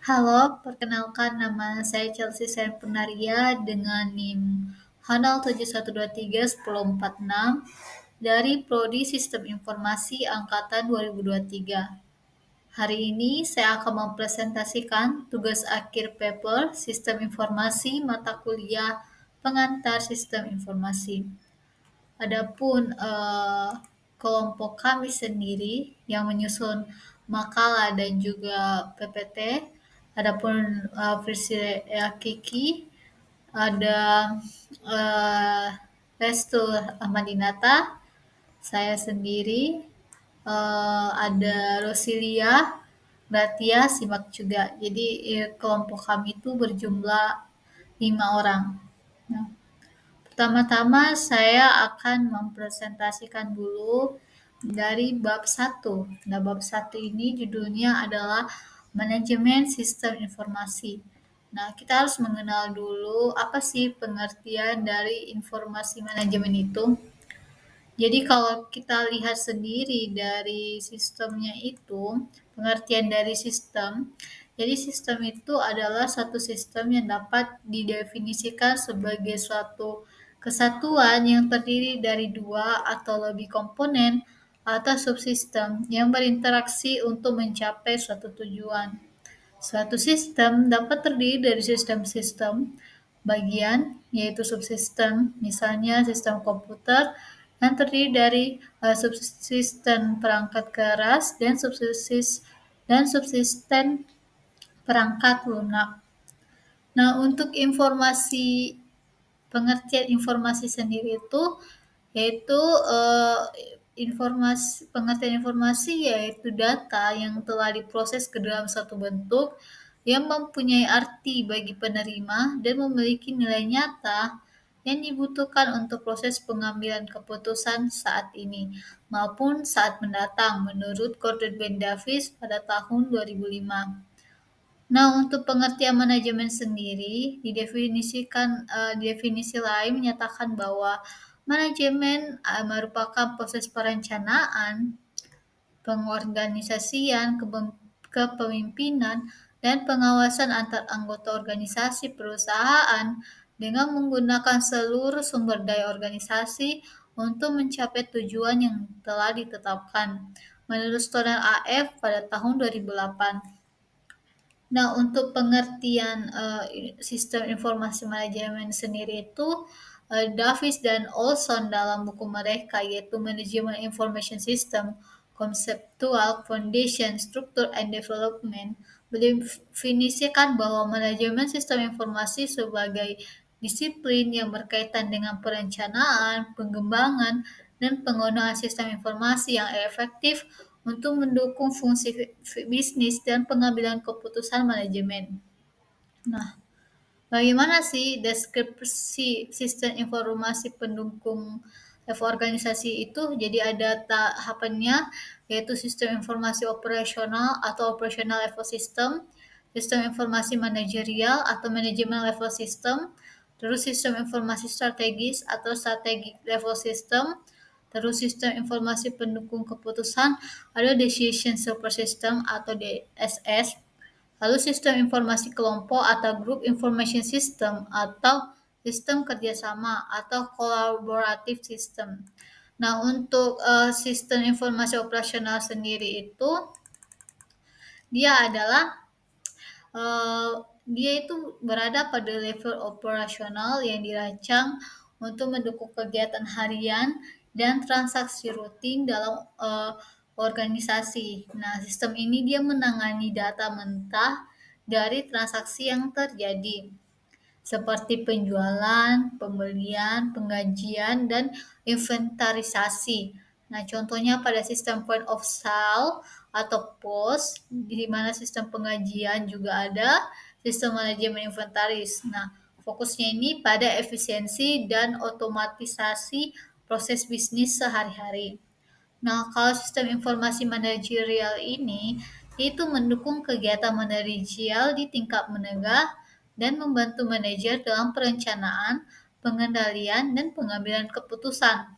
Halo, perkenalkan nama saya Chelsea Serpenaria dengan NIM Hanal 71231046 dari Prodi Sistem Informasi Angkatan 2023. Hari ini saya akan mempresentasikan tugas akhir paper Sistem Informasi Mata Kuliah Pengantar Sistem Informasi. Adapun kelompok kami sendiri yang menyusun makalah dan juga PPT, adapun Priscilla Kiki, ada eh, Restu Ahmadinata, saya sendiri, ada Rosilia, Gratia, simak juga. Jadi kelompok kami itu berjumlah 5 orang. Nah, pertama-tama saya akan mempresentasikan dulu dari bab 1. Nah, bab 1 ini judulnya adalah Manajemen Sistem Informasi. Nah, kita harus mengenal dulu apa sih pengertian dari informasi manajemen itu. Jadi kalau kita lihat sendiri dari sistemnya itu, pengertian dari sistem, jadi sistem itu adalah satu sistem yang dapat didefinisikan sebagai suatu kesatuan yang terdiri dari dua atau lebih komponen atau subsistem yang berinteraksi untuk mencapai suatu tujuan. Suatu sistem dapat terdiri dari sistem-sistem bagian, yaitu subsistem, misalnya sistem komputer, yang terdiri dari subsistem perangkat keras dan subsistem perangkat lunak. Nah, untuk pengertian informasi sendiri itu yaitu pengertian informasi yaitu data yang telah diproses ke dalam satu bentuk yang mempunyai arti bagi penerima dan memiliki nilai nyata yang dibutuhkan untuk proses pengambilan keputusan saat ini maupun saat mendatang menurut Gordon Ben Davis pada tahun 2005. Nah, untuk pengertian manajemen sendiri, definisi lain menyatakan bahwa manajemen merupakan proses perencanaan, pengorganisasian, kepemimpinan, dan pengawasan antar anggota organisasi perusahaan dengan menggunakan seluruh sumber daya organisasi untuk mencapai tujuan yang telah ditetapkan. Menurut Stoner AF pada tahun 2008. Nah, untuk pengertian sistem informasi manajemen sendiri itu, Davis dan Olson dalam buku mereka yaitu Management Information System, Conceptual Foundation, Structure and Development mendefinisikan bahwa manajemen sistem informasi sebagai disiplin yang berkaitan dengan perencanaan, pengembangan, dan penggunaan sistem informasi yang efektif untuk mendukung fungsi bisnis dan pengambilan keputusan manajemen. Nah, bagaimana sih deskripsi sistem informasi pendukung level organisasi itu? Jadi ada tahapannya, yaitu sistem informasi operasional atau operational level system, sistem informasi manajerial atau manajemen level system, terus sistem informasi strategis atau strategic level system, terus sistem informasi pendukung keputusan ada decision support system atau DSS, lalu sistem informasi kelompok atau group information system atau sistem kerjasama atau collaborative system. Nah, untuk sistem informasi operasional sendiri itu dia adalah eh, dia itu berada pada level operasional yang dirancang untuk mendukung kegiatan harian dan transaksi rutin dalam organisasi. Nah, sistem ini dia menangani data mentah dari transaksi yang terjadi seperti penjualan, pembelian, penggajian, dan inventarisasi. Nah, contohnya pada sistem point of sale atau POS, di mana sistem penggajian juga ada, sistem manajemen inventaris. Nah, fokusnya ini pada efisiensi dan otomatisasi proses bisnis sehari-hari. Nah, kalau sistem informasi manajerial ini itu mendukung kegiatan manajerial di tingkat menengah dan membantu manajer dalam perencanaan, pengendalian, dan pengambilan keputusan.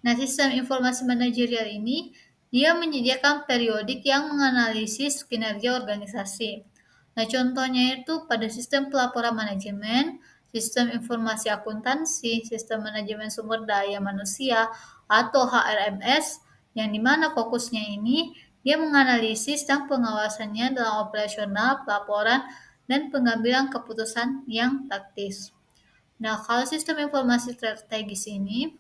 Nah, sistem informasi manajerial ini dia menyediakan periodik yang menganalisis kinerja organisasi. Nah, contohnya itu pada sistem pelaporan manajemen, sistem informasi akuntansi, sistem manajemen sumber daya manusia, atau HRMS, yang dimana fokusnya ini dia menganalisis dan pengawasannya dalam operasional, pelaporan, dan pengambilan keputusan yang taktis. Nah, kalau sistem informasi strategis ini,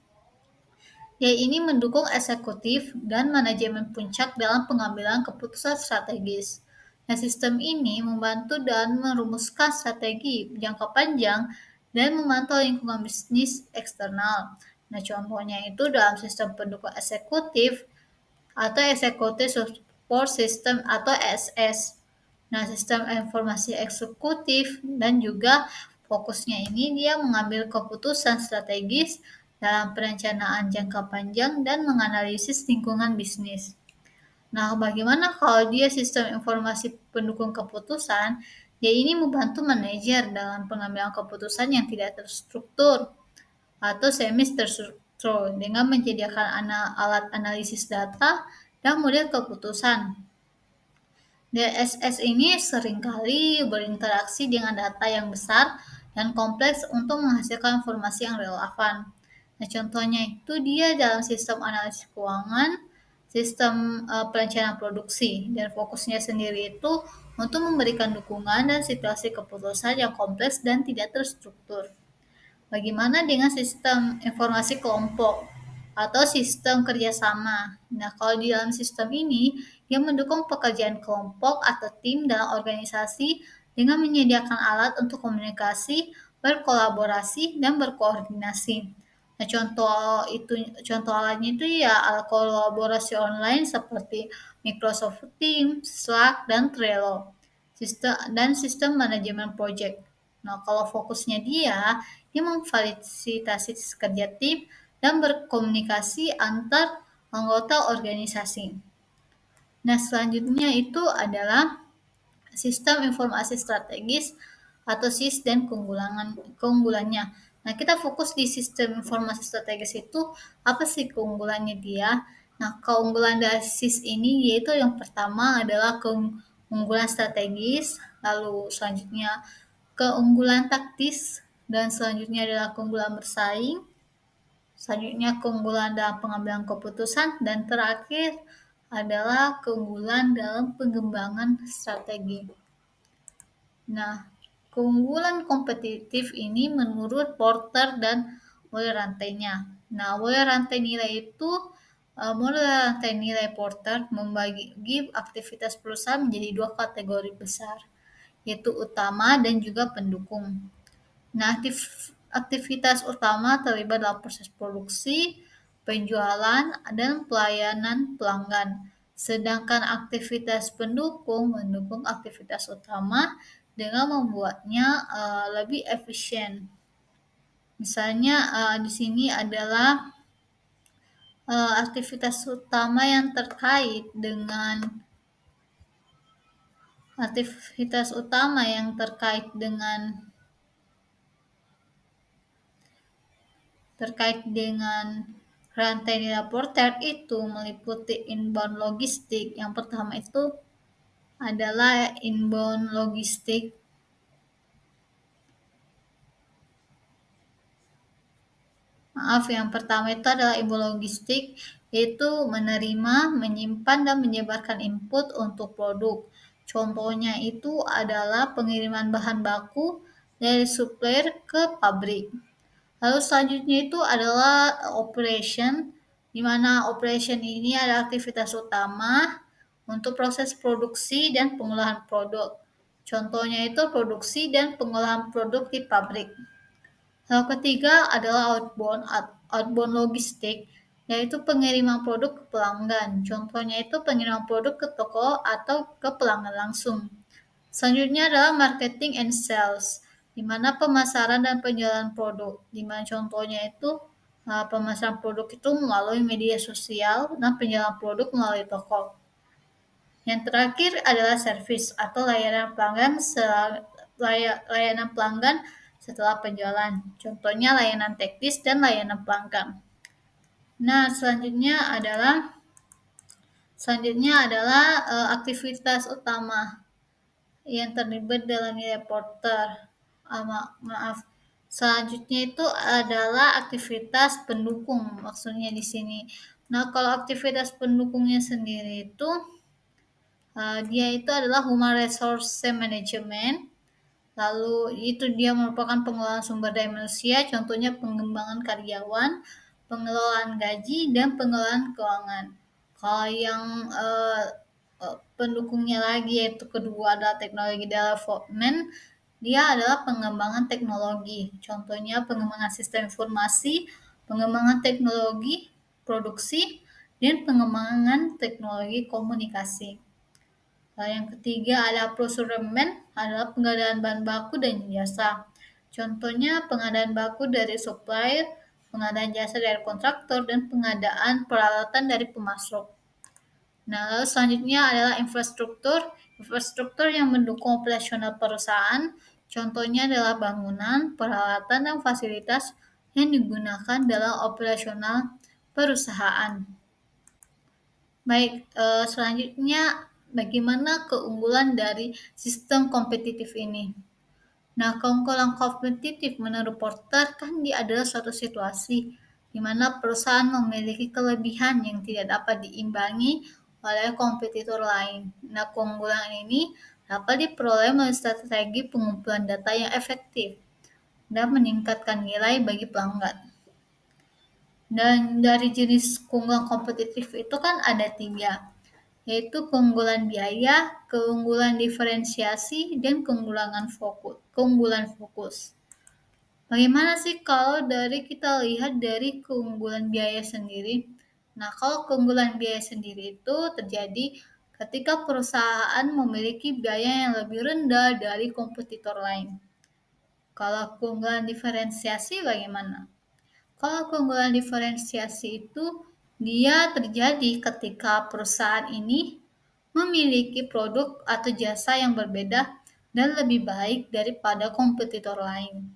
ya ini mendukung eksekutif dan manajemen puncak dalam pengambilan keputusan strategis. Nah, sistem ini membantu dan merumuskan strategi jangka panjang dan memantau lingkungan bisnis eksternal. Nah, contohnya itu dalam sistem pendukung eksekutif atau Executive Support System atau ESS. Nah, sistem informasi eksekutif dan juga fokusnya ini dia mengambil keputusan strategis dalam perencanaan jangka panjang dan menganalisis lingkungan bisnis. Nah, bagaimana kalau dia sistem informasi pendukung keputusan? Dia ini membantu manajer dalam pengambilan keputusan yang tidak terstruktur atau semi terstruktur dengan menyediakan alat analisis data dan model keputusan. DSS ini seringkali berinteraksi dengan data yang besar dan kompleks untuk menghasilkan informasi yang relevan. Nah, contohnya itu dia dalam sistem analisis keuangan, sistem perencanaan produksi, dan fokusnya sendiri itu untuk memberikan dukungan dan situasi keputusan yang kompleks dan tidak terstruktur. Bagaimana dengan sistem informasi kelompok atau sistem kerjasama? Nah, kalau di dalam sistem ini, dia mendukung pekerjaan kelompok atau tim dalam organisasi dengan menyediakan alat untuk komunikasi, berkolaborasi, dan berkoordinasi. Nah, contoh alatnya itu ya alat kolaborasi online seperti Microsoft Teams, Slack, dan Trello. Sistem manajemen project. Nah, kalau fokusnya dia memfasilitasi kerja tim dan berkomunikasi antar anggota organisasi. Nah, selanjutnya itu adalah sistem informasi strategis atau SIS dan keunggulannya. Nah, kita fokus di sistem informasi strategis itu apa sih keunggulannya dia? Nah, keunggulan dari SIS ini yaitu yang pertama adalah keunggulan strategis, lalu selanjutnya keunggulan taktis, dan selanjutnya adalah keunggulan bersaing, selanjutnya keunggulan dalam pengambilan keputusan, dan terakhir adalah keunggulan dalam pengembangan strategi. Nah, keunggulan kompetitif ini menurut Porter dan model rantainya. Nah, model rantai nilai itu model rantai nilai Porter membagi aktivitas perusahaan menjadi dua kategori besar, yaitu utama dan juga pendukung. Nah, aktivitas utama terlibat dalam proses produksi, penjualan, dan pelayanan pelanggan. Sedangkan aktivitas pendukung mendukung aktivitas utama dengan membuatnya lebih efisien. Misalnya di sini adalah aktivitas utama yang terkait dengan rantai nilai Porter itu meliputi inbound logistik. Yang pertama itu adalah inbound logistik. Yang pertama itu adalah inbound logistik, yaitu menerima, menyimpan, dan menyebarkan input untuk produk. Contohnya itu adalah pengiriman bahan baku dari supplier ke pabrik. Lalu selanjutnya itu adalah operation, di mana operation ini adalah aktivitas utama untuk proses produksi dan pengolahan produk. Contohnya itu produksi dan pengolahan produk di pabrik. Lalu ketiga adalah outbound logistik, yaitu pengiriman produk ke pelanggan. Contohnya itu pengiriman produk ke toko atau ke pelanggan langsung. Selanjutnya adalah marketing and sales, di mana pemasaran dan penjualan produk. Di mana contohnya itu pemasaran produk itu melalui media sosial dan penjualan produk melalui toko. Yang terakhir adalah service atau layanan pelanggan setelah penjualan. Contohnya layanan teknis dan layanan pelanggan. Nah, selanjutnya adalah aktivitas utama, yang terlibat dalam nilai porter. Maaf. Selanjutnya itu adalah aktivitas pendukung maksudnya di sini. Nah, kalau aktivitas pendukungnya sendiri itu dia itu adalah human resource management. Lalu itu dia merupakan pengelolaan sumber daya manusia, contohnya pengembangan karyawan, pengelolaan gaji, dan pengelolaan keuangan. Kalau yang pendukungnya lagi yaitu kedua adalah teknologi development, dia adalah pengembangan teknologi. Contohnya pengembangan sistem informasi, pengembangan teknologi produksi, dan pengembangan teknologi komunikasi. Yang ketiga ada procurement, adalah pengadaan bahan baku dan jasa. Contohnya pengadaan baku dari supplier, pengadaan jasa dari kontraktor, dan pengadaan peralatan dari pemasok. Nah, lalu selanjutnya adalah infrastruktur. Infrastruktur yang mendukung operasional perusahaan, contohnya adalah bangunan, peralatan, dan fasilitas yang digunakan dalam operasional perusahaan. Baik, selanjutnya bagaimana keunggulan dari sistem kompetitif ini? Nah, keunggulan kompetitif menurut Porter kan dia adalah suatu situasi di mana perusahaan memiliki kelebihan yang tidak dapat diimbangi oleh kompetitor lain. Nah, keunggulan ini dapat diperoleh melalui strategi pengumpulan data yang efektif dan meningkatkan nilai bagi pelanggan. Dan dari jenis keunggulan kompetitif itu kan ada 3, yaitu keunggulan biaya, keunggulan diferensiasi, dan keunggulan fokus. Bagaimana sih kalau dari kita lihat dari keunggulan biaya sendiri? Nah, kalau keunggulan biaya sendiri itu terjadi ketika perusahaan memiliki biaya yang lebih rendah dari kompetitor lain. Kalau keunggulan diferensiasi bagaimana? Kalau keunggulan diferensiasi itu dia terjadi ketika perusahaan ini memiliki produk atau jasa yang berbeda dan lebih baik daripada kompetitor lain.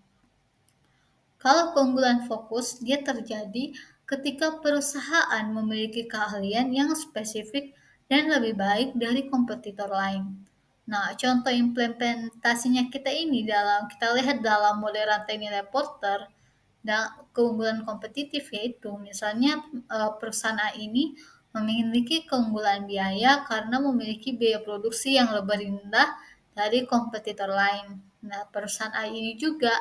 Kalau keunggulan fokus, dia terjadi ketika perusahaan memiliki keahlian yang spesifik dan lebih baik dari kompetitor lain. Nah, contoh implementasinya kita lihat dalam model rantai nilai Porter, dan keunggulan kompetitif yaitu misalnya perusahaan A ini memiliki keunggulan biaya karena memiliki biaya produksi yang lebih rendah dari kompetitor lain. Nah, perusahaan A ini juga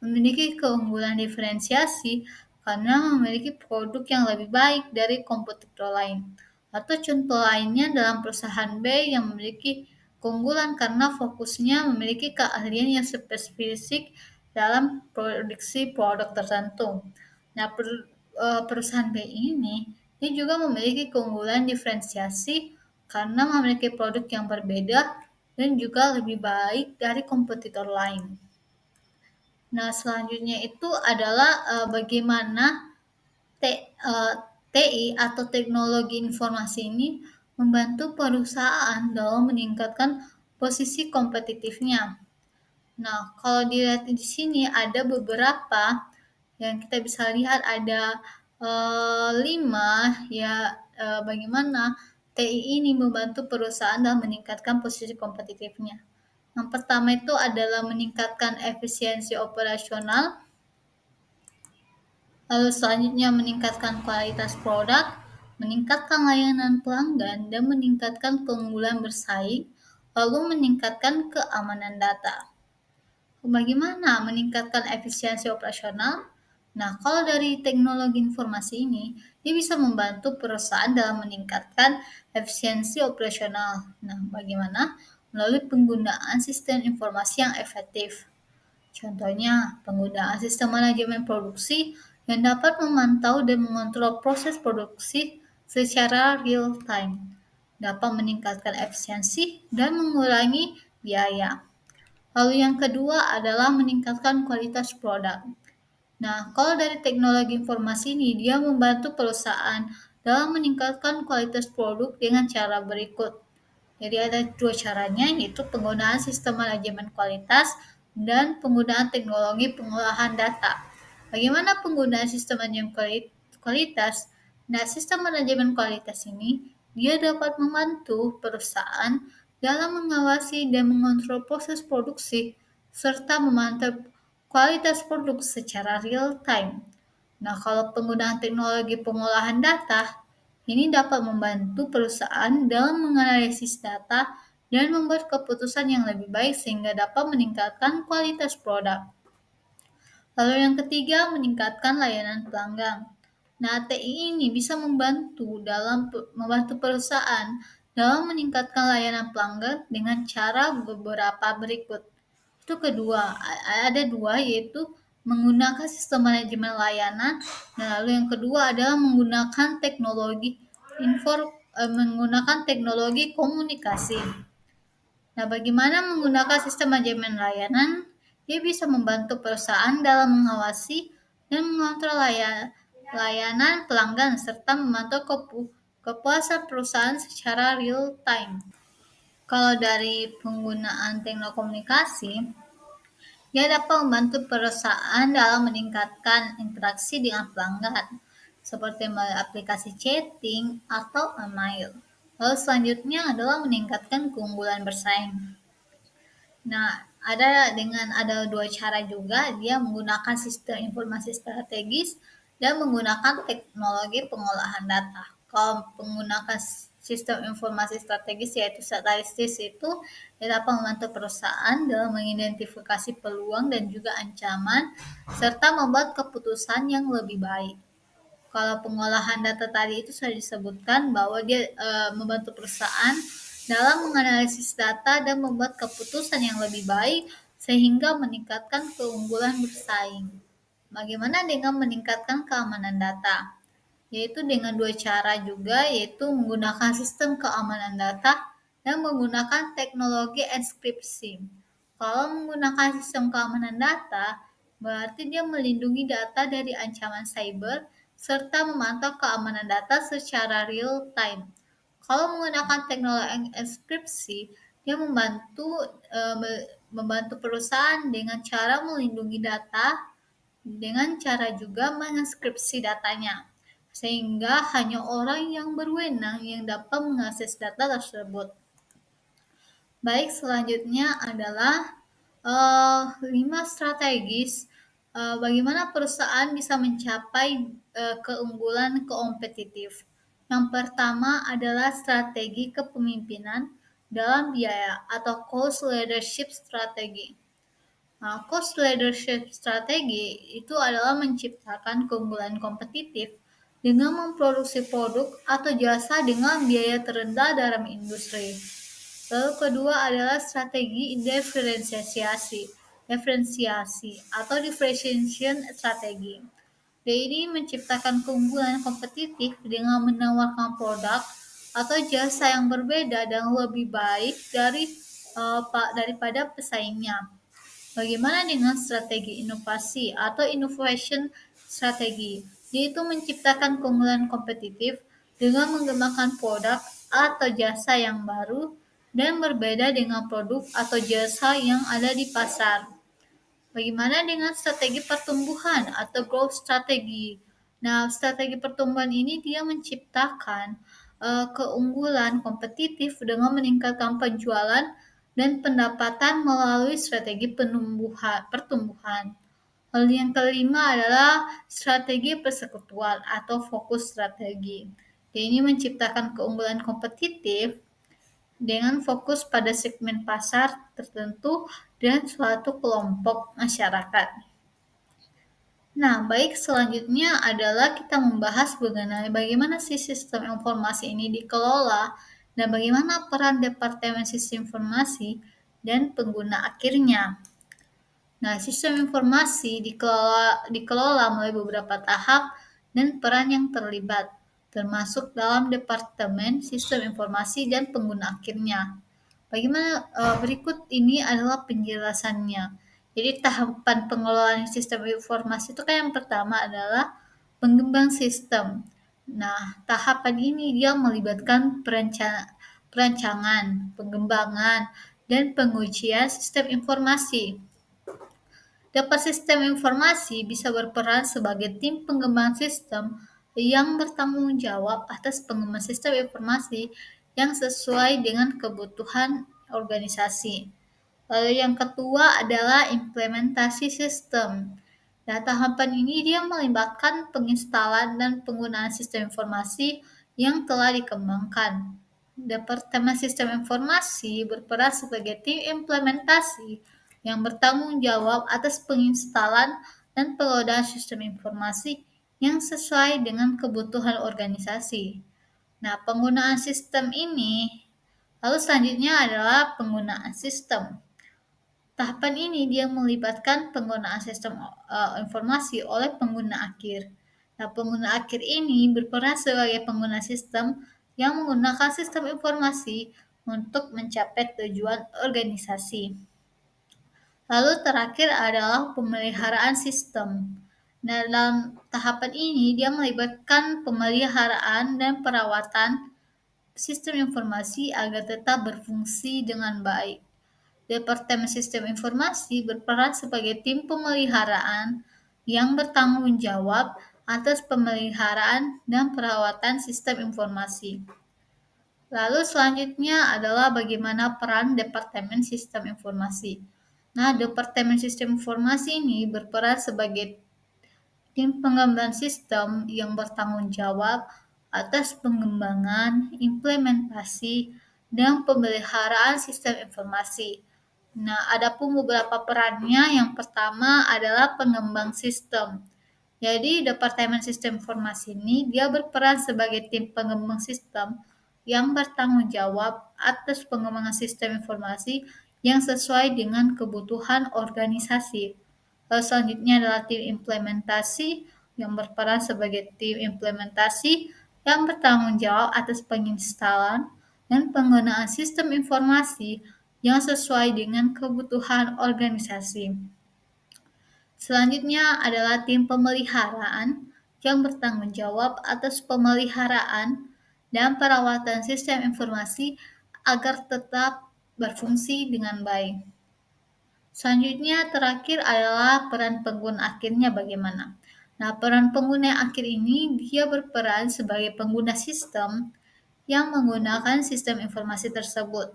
memiliki keunggulan diferensiasi karena memiliki produk yang lebih baik dari kompetitor lain. Atau contoh lainnya dalam perusahaan B yang memiliki keunggulan karena fokusnya memiliki keahlian yang spesifik dalam produksi produk tertentu. Nah, perusahaan B ini juga memiliki keunggulan diferensiasi karena memiliki produk yang berbeda dan juga lebih baik dari kompetitor lain. Nah, selanjutnya itu adalah bagaimana TI atau teknologi informasi ini membantu perusahaan dalam meningkatkan posisi kompetitifnya. Nah, kalau dilihat di sini ada beberapa yang kita bisa lihat ada 5 ya, bagaimana TI ini membantu perusahaan dalam meningkatkan posisi kompetitifnya. Yang pertama itu adalah meningkatkan efisiensi operasional, lalu selanjutnya meningkatkan kualitas produk, meningkatkan layanan pelanggan, dan meningkatkan keunggulan bersaing, lalu meningkatkan keamanan data. Bagaimana meningkatkan efisiensi operasional? Nah, kalau dari teknologi informasi ini, dia bisa membantu perusahaan dalam meningkatkan efisiensi operasional. Nah, bagaimana? Melalui penggunaan sistem informasi yang efektif. Contohnya, penggunaan sistem manajemen produksi yang dapat memantau dan mengontrol proses produksi secara real time, dapat meningkatkan efisiensi dan mengurangi biaya. Lalu yang kedua adalah meningkatkan kualitas produk. Nah, kalau dari teknologi informasi ini, dia membantu perusahaan dalam meningkatkan kualitas produk dengan cara berikut. Jadi ada 2 caranya, yaitu penggunaan sistem manajemen kualitas dan penggunaan teknologi pengolahan data. Bagaimana penggunaan sistem manajemen kualitas? Nah, sistem manajemen kualitas ini dia dapat membantu perusahaan dalam mengawasi dan mengontrol proses produksi serta memantau kualitas produk secara real time. Nah, kalau penggunaan teknologi pengolahan data, ini dapat membantu perusahaan dalam menganalisis data dan membuat keputusan yang lebih baik sehingga dapat meningkatkan kualitas produk. Lalu yang ketiga, meningkatkan layanan pelanggan. Nah, TI ini bisa membantu perusahaan dalam meningkatkan layanan pelanggan dengan cara beberapa berikut. Itu kedua, ada dua yaitu menggunakan sistem manajemen layanan. Nah, lalu yang kedua adalah menggunakan teknologi komunikasi. Nah, bagaimana menggunakan sistem manajemen layanan? Dia bisa membantu perusahaan dalam mengawasi dan mengontrol layanan pelanggan serta memantau kepuasan perusahaan secara real time. Kalau dari penggunaan teknologi komunikasi, dia dapat membantu perusahaan dalam meningkatkan interaksi dengan pelanggan, seperti melalui aplikasi chatting atau email. Lalu selanjutnya adalah meningkatkan keunggulan bersaing. Nah, ada dua cara juga, dia menggunakan sistem informasi strategis dan menggunakan teknologi pengolahan data. Kalau menggunakan sistem informasi strategis yaitu statistis itu dapat membantu perusahaan dalam mengidentifikasi peluang dan juga ancaman serta membuat keputusan yang lebih baik. Kalau pengolahan data tadi itu sudah disebutkan bahwa dia membantu perusahaan dalam menganalisis data dan membuat keputusan yang lebih baik sehingga meningkatkan keunggulan bersaing. Bagaimana dengan meningkatkan keamanan data? Yaitu dengan dua cara juga, yaitu menggunakan sistem keamanan data dan menggunakan teknologi enkripsi. Kalau menggunakan sistem keamanan data, berarti dia melindungi data dari ancaman cyber serta memantau keamanan data secara real time. Kalau menggunakan teknologi enkripsi, dia membantu perusahaan dengan cara melindungi data dengan cara juga mengeskripsi datanya, sehingga hanya orang yang berwenang yang dapat mengakses data tersebut. Baik, selanjutnya adalah 5 strategis bagaimana perusahaan bisa mencapai keunggulan kompetitif. Yang pertama adalah strategi kepemimpinan dalam biaya atau cost leadership strategy. Nah, cost leadership strategi itu adalah menciptakan keunggulan kompetitif dengan memproduksi produk atau jasa dengan biaya terendah dalam industri. Lalu kedua adalah strategi diferensiasi atau differentiation strategi. Dia ini menciptakan keunggulan kompetitif dengan menawarkan produk atau jasa yang berbeda dan lebih baik daripada pesaingnya. Bagaimana dengan strategi inovasi atau innovation strategi? Yaitu menciptakan keunggulan kompetitif dengan mengembangkan produk atau jasa yang baru dan berbeda dengan produk atau jasa yang ada di pasar. Bagaimana dengan strategi pertumbuhan atau growth strategy? Nah, strategi pertumbuhan ini dia menciptakan keunggulan kompetitif dengan meningkatkan penjualan dan pendapatan melalui strategi pertumbuhan. Lalu yang kelima adalah strategi persekutuan atau fokus strategi. Ini menciptakan keunggulan kompetitif dengan fokus pada segmen pasar tertentu dan suatu kelompok masyarakat. Nah, baik, selanjutnya adalah kita membahas mengenai bagaimana sistem informasi ini dikelola dan bagaimana peran Departemen Sistem Informasi dan pengguna akhirnya. Nah, sistem informasi dikelola melalui beberapa tahap dan peran yang terlibat, termasuk dalam Departemen Sistem Informasi dan pengguna akhirnya. Bagaimana berikut ini adalah penjelasannya. Jadi tahapan pengelolaan sistem informasi itu kan yang pertama adalah pengembang sistem. Nah, tahapan ini dia melibatkan perancangan, pengembangan, dan pengujian sistem informasi. Dapat sistem informasi bisa berperan sebagai tim pengembang sistem yang bertanggung jawab atas pengembangan sistem informasi yang sesuai dengan kebutuhan organisasi. Lalu yang kedua adalah implementasi sistem. Nah, tahapan ini dia melibatkan penginstalan dan penggunaan sistem informasi yang telah dikembangkan. Departemen Sistem Informasi berperan sebagai tim implementasi yang bertanggung jawab atas penginstalan dan pengadaan sistem informasi yang sesuai dengan kebutuhan organisasi. Nah, penggunaan sistem ini, lalu selanjutnya adalah penggunaan sistem. Tahapan ini dia melibatkan penggunaan sistem informasi oleh pengguna akhir. Nah, pengguna akhir ini berperan sebagai pengguna sistem yang menggunakan sistem informasi untuk mencapai tujuan organisasi. Lalu terakhir adalah pemeliharaan sistem. Nah, dalam tahapan ini dia melibatkan pemeliharaan dan perawatan sistem informasi agar tetap berfungsi dengan baik. Departemen Sistem Informasi berperan sebagai tim pemeliharaan yang bertanggung jawab atas pemeliharaan dan perawatan sistem informasi. Lalu selanjutnya adalah bagaimana peran Departemen Sistem Informasi. Nah, Departemen Sistem Informasi ini berperan sebagai tim pengembangan sistem yang bertanggung jawab atas pengembangan, implementasi, dan pemeliharaan sistem informasi. Nah, ada pun beberapa perannya. Yang pertama adalah pengembang sistem. Jadi, Departemen Sistem Informasi ini dia berperan sebagai tim pengembang sistem yang bertanggung jawab atas pengembangan sistem informasi yang sesuai dengan kebutuhan organisasi. Lalu selanjutnya adalah tim implementasi yang berperan sebagai tim implementasi yang bertanggung jawab atas penginstalan dan penggunaan sistem informasi yang sesuai dengan kebutuhan organisasi. Selanjutnya adalah tim pemeliharaan yang bertanggung jawab atas pemeliharaan dan perawatan sistem informasi agar tetap berfungsi dengan baik. Selanjutnya terakhir adalah peran pengguna akhirnya bagaimana. Nah, peran pengguna akhir ini dia berperan sebagai pengguna sistem yang menggunakan sistem informasi tersebut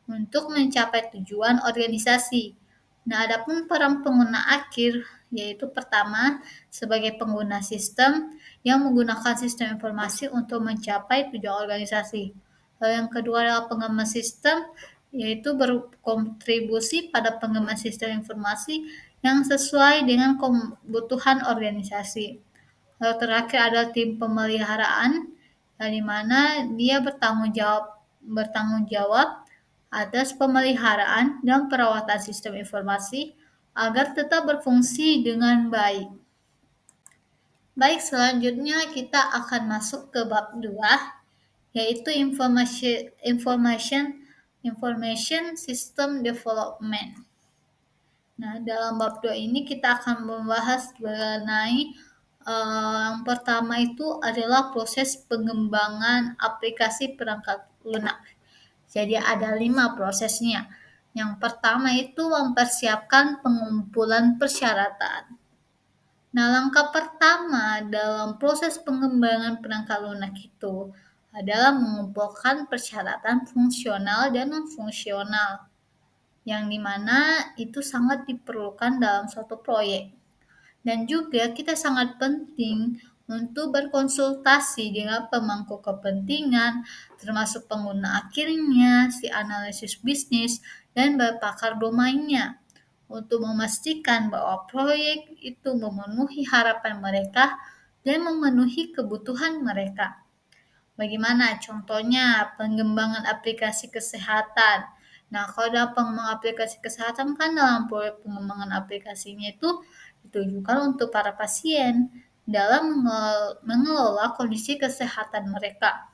untuk mencapai tujuan organisasi. Nah, adapun peran pengguna akhir yaitu pertama sebagai pengguna sistem yang menggunakan sistem informasi untuk mencapai tujuan organisasi. Lalu yang kedua adalah pengembang sistem yaitu berkontribusi pada pengembangan sistem informasi yang sesuai dengan kebutuhan organisasi. Lalu terakhir adalah tim pemeliharaan, di mana dia bertanggung jawab atas pemeliharaan dan perawatan sistem informasi agar tetap berfungsi dengan baik. Baik, selanjutnya kita akan masuk ke bab 2, yaitu information system development. Nah, dalam bab 2 ini kita akan membahas mengenai yang pertama itu adalah proses pengembangan aplikasi perangkat lunak. Jadi ada 5 prosesnya. Yang pertama itu mempersiapkan pengumpulan persyaratan. Nah, langkah pertama dalam proses pengembangan perangkat lunak itu adalah mengumpulkan persyaratan fungsional dan non-fungsional, yang dimana itu sangat diperlukan dalam suatu proyek. Dan juga kita sangat penting untuk berkonsultasi dengan pemangku kepentingan, termasuk pengguna akhirnya, si analisis bisnis, dan pakar domainnya, untuk memastikan bahwa proyek itu memenuhi harapan mereka dan memenuhi kebutuhan mereka. Bagaimana contohnya pengembangan aplikasi kesehatan? Nah, kalau dalam pengembangan aplikasi kesehatan kan dalam proyek pengembangan aplikasinya itu ditujukan untuk para pasien dalam mengelola kondisi kesehatan mereka.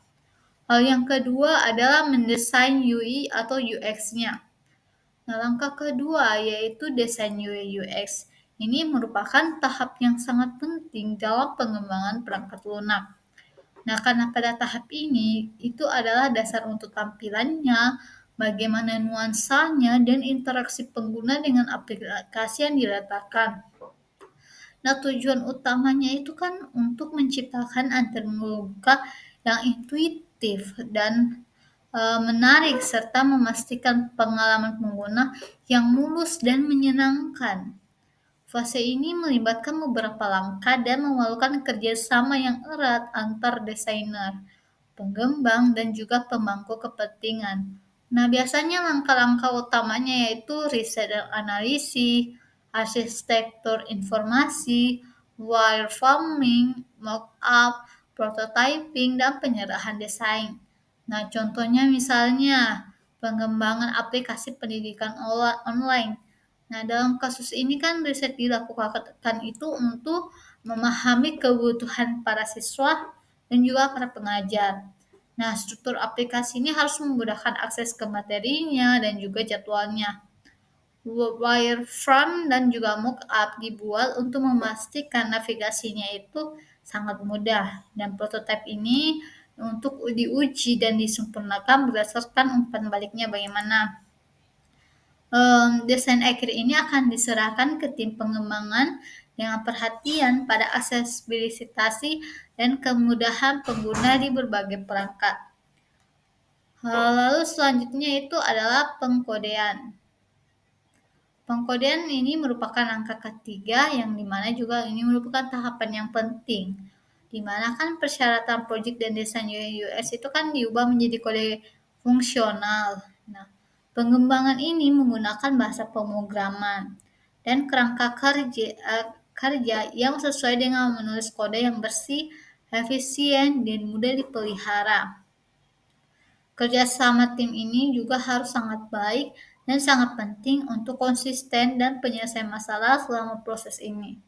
Hal yang kedua adalah mendesain UI atau UX-nya. Nah, langkah kedua yaitu desain UI UX. Ini merupakan tahap yang sangat penting dalam pengembangan perangkat lunak. Nah, karena pada tahap ini itu adalah dasar untuk tampilannya, bagaimana nuansanya, dan interaksi pengguna dengan aplikasi yang diletakkan. Nah, tujuan utamanya itu kan untuk menciptakan antarmuka yang intuitif dan menarik serta memastikan pengalaman pengguna yang mulus dan menyenangkan. Fase ini melibatkan beberapa langkah dan memerlukan kerjasama yang erat antar desainer, pengembang, dan juga pemangku kepentingan. Nah, biasanya langkah-langkah utamanya yaitu riset dan analisis, arsitektur informasi, wireframing, mock-up, prototyping, dan penyerahan desain. Nah, contohnya misalnya pengembangan aplikasi pendidikan online. Nah, dalam kasus ini kan riset dilakukan itu untuk memahami kebutuhan para siswa dan juga para pengajar. Nah, struktur aplikasi ini harus memudahkan akses ke materinya dan juga jadwalnya. Wireframe dan juga mockup dibuat untuk memastikan navigasinya itu sangat mudah dan prototipe ini untuk diuji dan disempurnakan berdasarkan umpan baliknya bagaimana. Desain akhir ini akan diserahkan ke tim pengembangan dengan perhatian pada aksesibilitas dan kemudahan pengguna di berbagai perangkat. Lalu selanjutnya itu adalah pengkodean. Pengkodean ini merupakan angka ketiga yang dimana juga ini merupakan tahapan yang penting. Dimana kan persyaratan project dan desain UI UX itu kan diubah menjadi kode fungsional. Nah, pengembangan ini menggunakan bahasa pemrograman dan kerangka kerja yang sesuai dengan menulis kode yang bersih, efisien, dan mudah dipelihara. Kerjasama tim ini juga harus sangat baik dan sangat penting untuk konsisten dan penyelesaian masalah selama proses ini.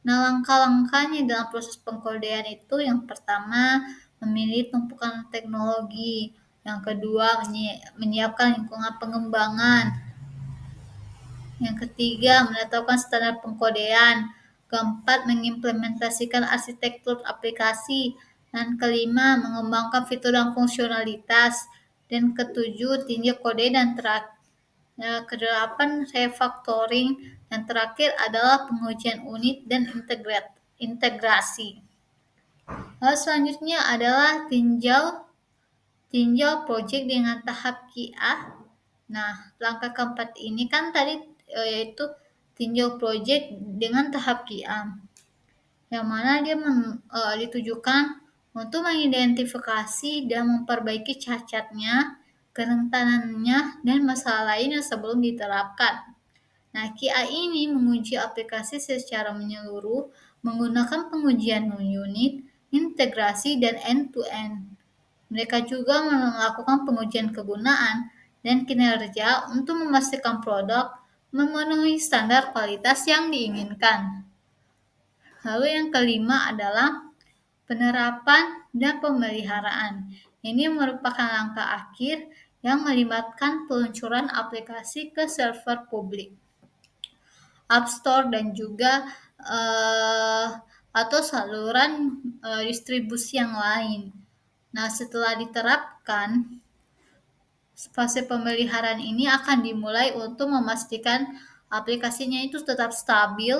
Nah, langkah-langkahnya dalam proses pengkodean itu yang pertama, memilih tumpukan teknologi. Yang kedua, menyiapkan lingkungan pengembangan. Yang ketiga, menetapkan standar pengkodean. Keempat, mengimplementasikan arsitektur aplikasi. Dan kelima, mengembangkan fitur dan fungsionalitas. Dan ketujuh, tinjau kode dan terakhir. Kedelapan, refactoring. Dan terakhir adalah pengujian unit dan integrasi. Lalu selanjutnya adalah tinjau project dengan tahap QA. Nah, langkah keempat ini kan tadi yaitu tinjau project dengan tahap QA, yang mana dia ditujukan untuk mengidentifikasi dan memperbaiki cacatnya, kerentanannya, dan masalah lain yang sebelum diterapkan. Nah, QA ini menguji aplikasi secara menyeluruh menggunakan pengujian unit, integrasi, dan end-to-end. Mereka juga melakukan pengujian kegunaan dan kinerja untuk memastikan produk memenuhi standar kualitas yang diinginkan. Lalu yang kelima adalah penerapan dan pemeliharaan. Ini merupakan langkah akhir yang melibatkan peluncuran aplikasi ke server publik, App Store, dan juga atau saluran distribusi yang lain. Nah, setelah diterapkan, fase pemeliharaan ini akan dimulai untuk memastikan aplikasinya itu tetap stabil,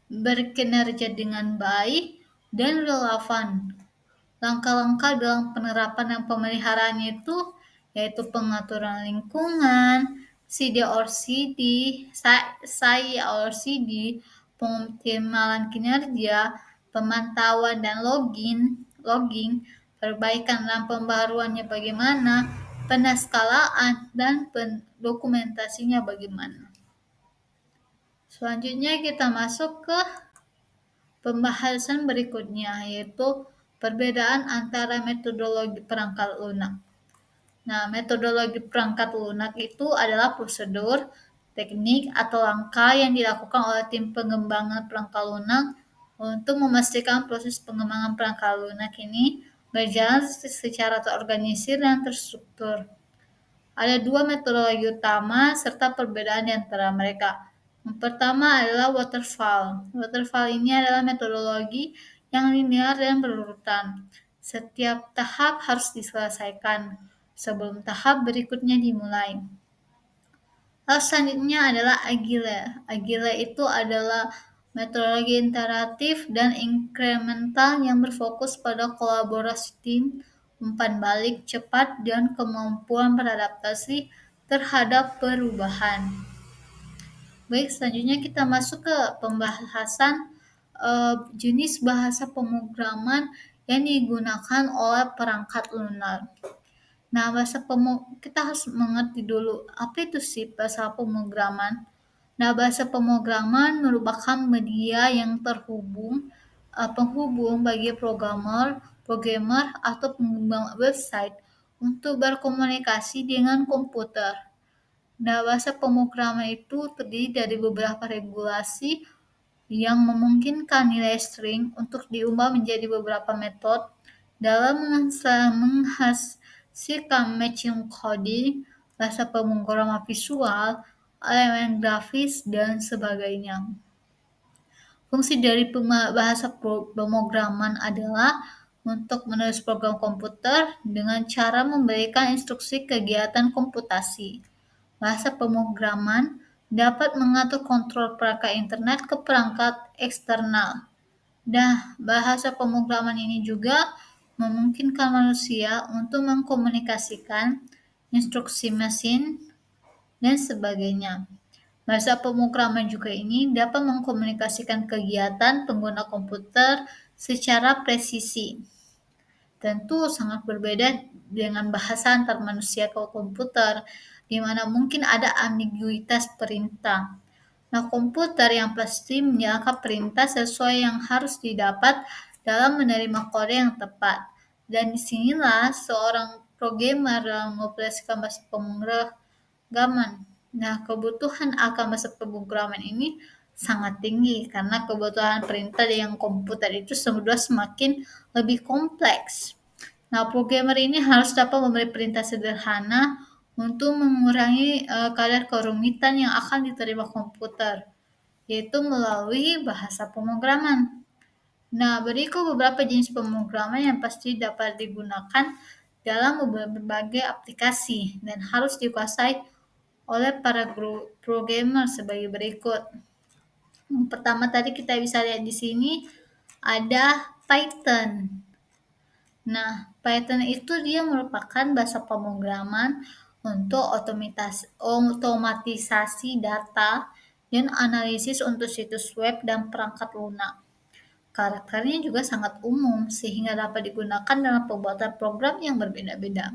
berkinerja dengan baik, dan relevan. Langkah-langkah dalam penerapan dan pemeliharaannya itu yaitu pengaturan lingkungan, CI/CD, pengoptimalan kinerja, pemantauan dan logging, perbaikan dan pembaruannya bagaimana, penskalaan dan dokumentasinya bagaimana. Selanjutnya kita masuk ke pembahasan berikutnya, yaitu perbedaan antara metodologi perangkat lunak. Nah, metodologi perangkat lunak itu adalah prosedur, teknik, atau langkah yang dilakukan oleh tim pengembangan perangkat lunak untuk memastikan proses pengembangan perangkat lunak ini berjalan secara terorganisir dan terstruktur. Ada dua metodologi utama serta perbedaan di antara mereka. Yang pertama adalah waterfall. Waterfall ini adalah metodologi yang linear dan berurutan. Setiap tahap harus diselesaikan sebelum tahap berikutnya dimulai. Lalu selanjutnya adalah Agile. Agile itu adalah metodologi iteratif dan inkremental yang berfokus pada kolaborasi tim, umpan balik cepat, dan kemampuan beradaptasi terhadap perubahan. Baik, selanjutnya kita masuk ke pembahasan jenis bahasa pemrograman yang digunakan oleh perangkat lunak. Nah, kita harus mengerti dulu apa itu sih bahasa pemrograman. Nah, bahasa pemrograman merupakan media yang penghubung bagi programmer atau pengembang website untuk berkomunikasi dengan komputer. Nah, bahasa pemrograman itu terdiri dari beberapa regulasi yang memungkinkan nilai string untuk diubah menjadi beberapa metode dalam menghasilkan matching coding, bahasa pemrograman visual, elemen grafis, dan sebagainya. Fungsi dari bahasa pemrograman adalah untuk menulis program komputer dengan cara memberikan instruksi kegiatan komputasi. Bahasa pemrograman dapat mengatur kontrol perangkat internet ke perangkat eksternal. Nah, bahasa pemrograman ini juga memungkinkan manusia untuk mengkomunikasikan instruksi mesin dan sebagainya. Bahasa pemrograman juga ini dapat mengkomunikasikan kegiatan pengguna komputer secara presisi. Tentu sangat berbeda dengan bahasa antar manusia ke komputer, di mana mungkin ada ambiguitas perintah. Nah, komputer yang pasti menjalankan perintah sesuai yang harus didapat dalam menerima kode yang tepat. Dan disinilah seorang programmer dalam mengoperasikan bahasa pemrograman. Nah, kebutuhan akan bahasa pemrograman ini sangat tinggi karena kebutuhan perintah yang komputer itu sudah semakin lebih kompleks. Nah, programmer ini harus dapat memberi perintah sederhana untuk mengurangi kadar kerumitan yang akan diterima komputer, yaitu melalui bahasa pemrograman. Nah, berikut beberapa jenis pemrograman yang pasti dapat digunakan dalam berbagai aplikasi dan harus dikuasai oleh para programmer sebagai berikut. Yang pertama tadi kita bisa lihat di sini ada Python. Nah, Python itu dia merupakan bahasa pemrograman untuk otomatisasi data dan analisis untuk situs web dan perangkat lunak. Karakternya juga sangat umum sehingga dapat digunakan dalam pembuatan program yang berbeda-beda.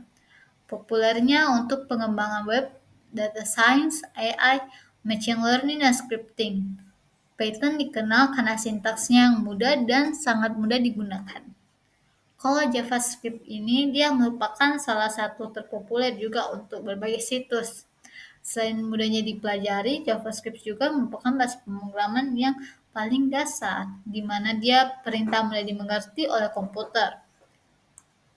Populernya untuk pengembangan web, data science, AI, machine learning, dan scripting. Python dikenal karena sintaksnya yang mudah dan sangat mudah digunakan. Kalau JavaScript ini dia merupakan salah satu terpopuler juga untuk berbagai situs. Selain mudahnya dipelajari, JavaScript juga merupakan bahasa pemrograman yang paling dasar, di mana dia perintah mudah dimengerti oleh komputer.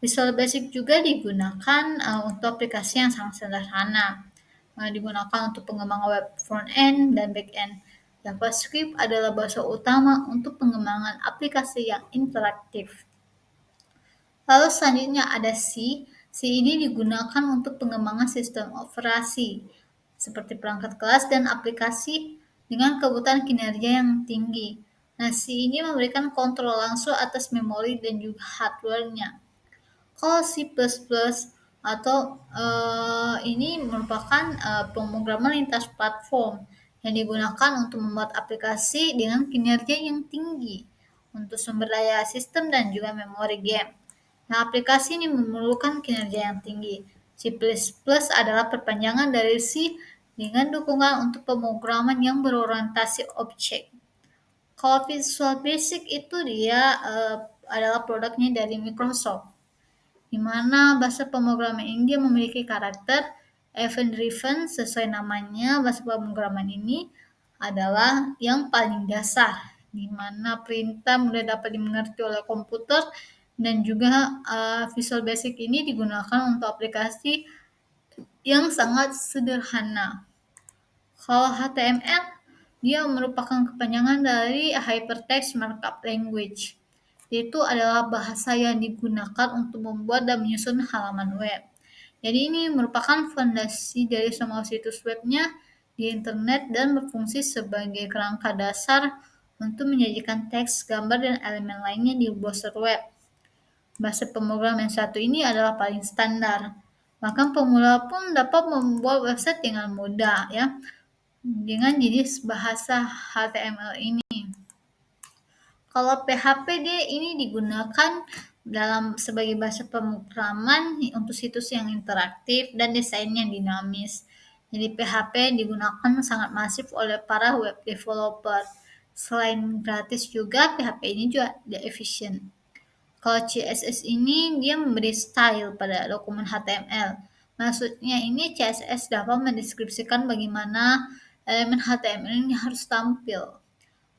Visual Basic juga digunakan untuk aplikasi yang sangat sederhana. Digunakan untuk pengembangan web front-end dan back-end. JavaScript adalah bahasa utama untuk pengembangan aplikasi yang interaktif. Lalu selanjutnya ada C. C ini digunakan untuk pengembangan sistem operasi, seperti perangkat kelas dan aplikasi dengan kebutuhan kinerja yang tinggi. Nah, C ini memberikan kontrol langsung atas memori dan juga hardware-nya. Kalau C++ atau ini merupakan pemrograman lintas platform yang digunakan untuk membuat aplikasi dengan kinerja yang tinggi untuk sumber daya sistem dan juga memori game. Nah, aplikasi ini memerlukan kinerja yang tinggi. C++ adalah perpanjangan dari C dengan dukungan untuk pemrograman yang berorientasi objek. Kalau Visual Basic itu dia adalah produknya dari Microsoft, di mana bahasa pemrograman ini dia memiliki karakter event driven. Sesuai namanya, bahasa pemrograman ini adalah yang paling dasar, di mana perintah mudah dapat dimengerti oleh komputer dan juga Visual Basic ini digunakan untuk aplikasi yang sangat sederhana. Kalau HTML, dia merupakan kepanjangan dari Hypertext Markup Language. Itu adalah bahasa yang digunakan untuk membuat dan menyusun halaman web. Jadi ini merupakan fondasi dari semua situs webnya di internet dan berfungsi sebagai kerangka dasar untuk menyajikan teks, gambar, dan elemen lainnya di browser web. Bahasa pemrograman yang satu ini adalah paling standar. Bahkan pemula pun dapat membuat website dengan mudah ya, dengan jenis bahasa HTML ini. Kalau PHP dia ini digunakan sebagai bahasa pemrograman untuk situs yang interaktif dan desain yang dinamis. Jadi PHP digunakan sangat masif oleh para web developer. Selain gratis juga, PHP ini juga dia efisien. Kalau CSS ini dia memberi style pada dokumen HTML. Maksudnya ini CSS dapat mendeskripsikan bagaimana elemen HTML ini harus tampil.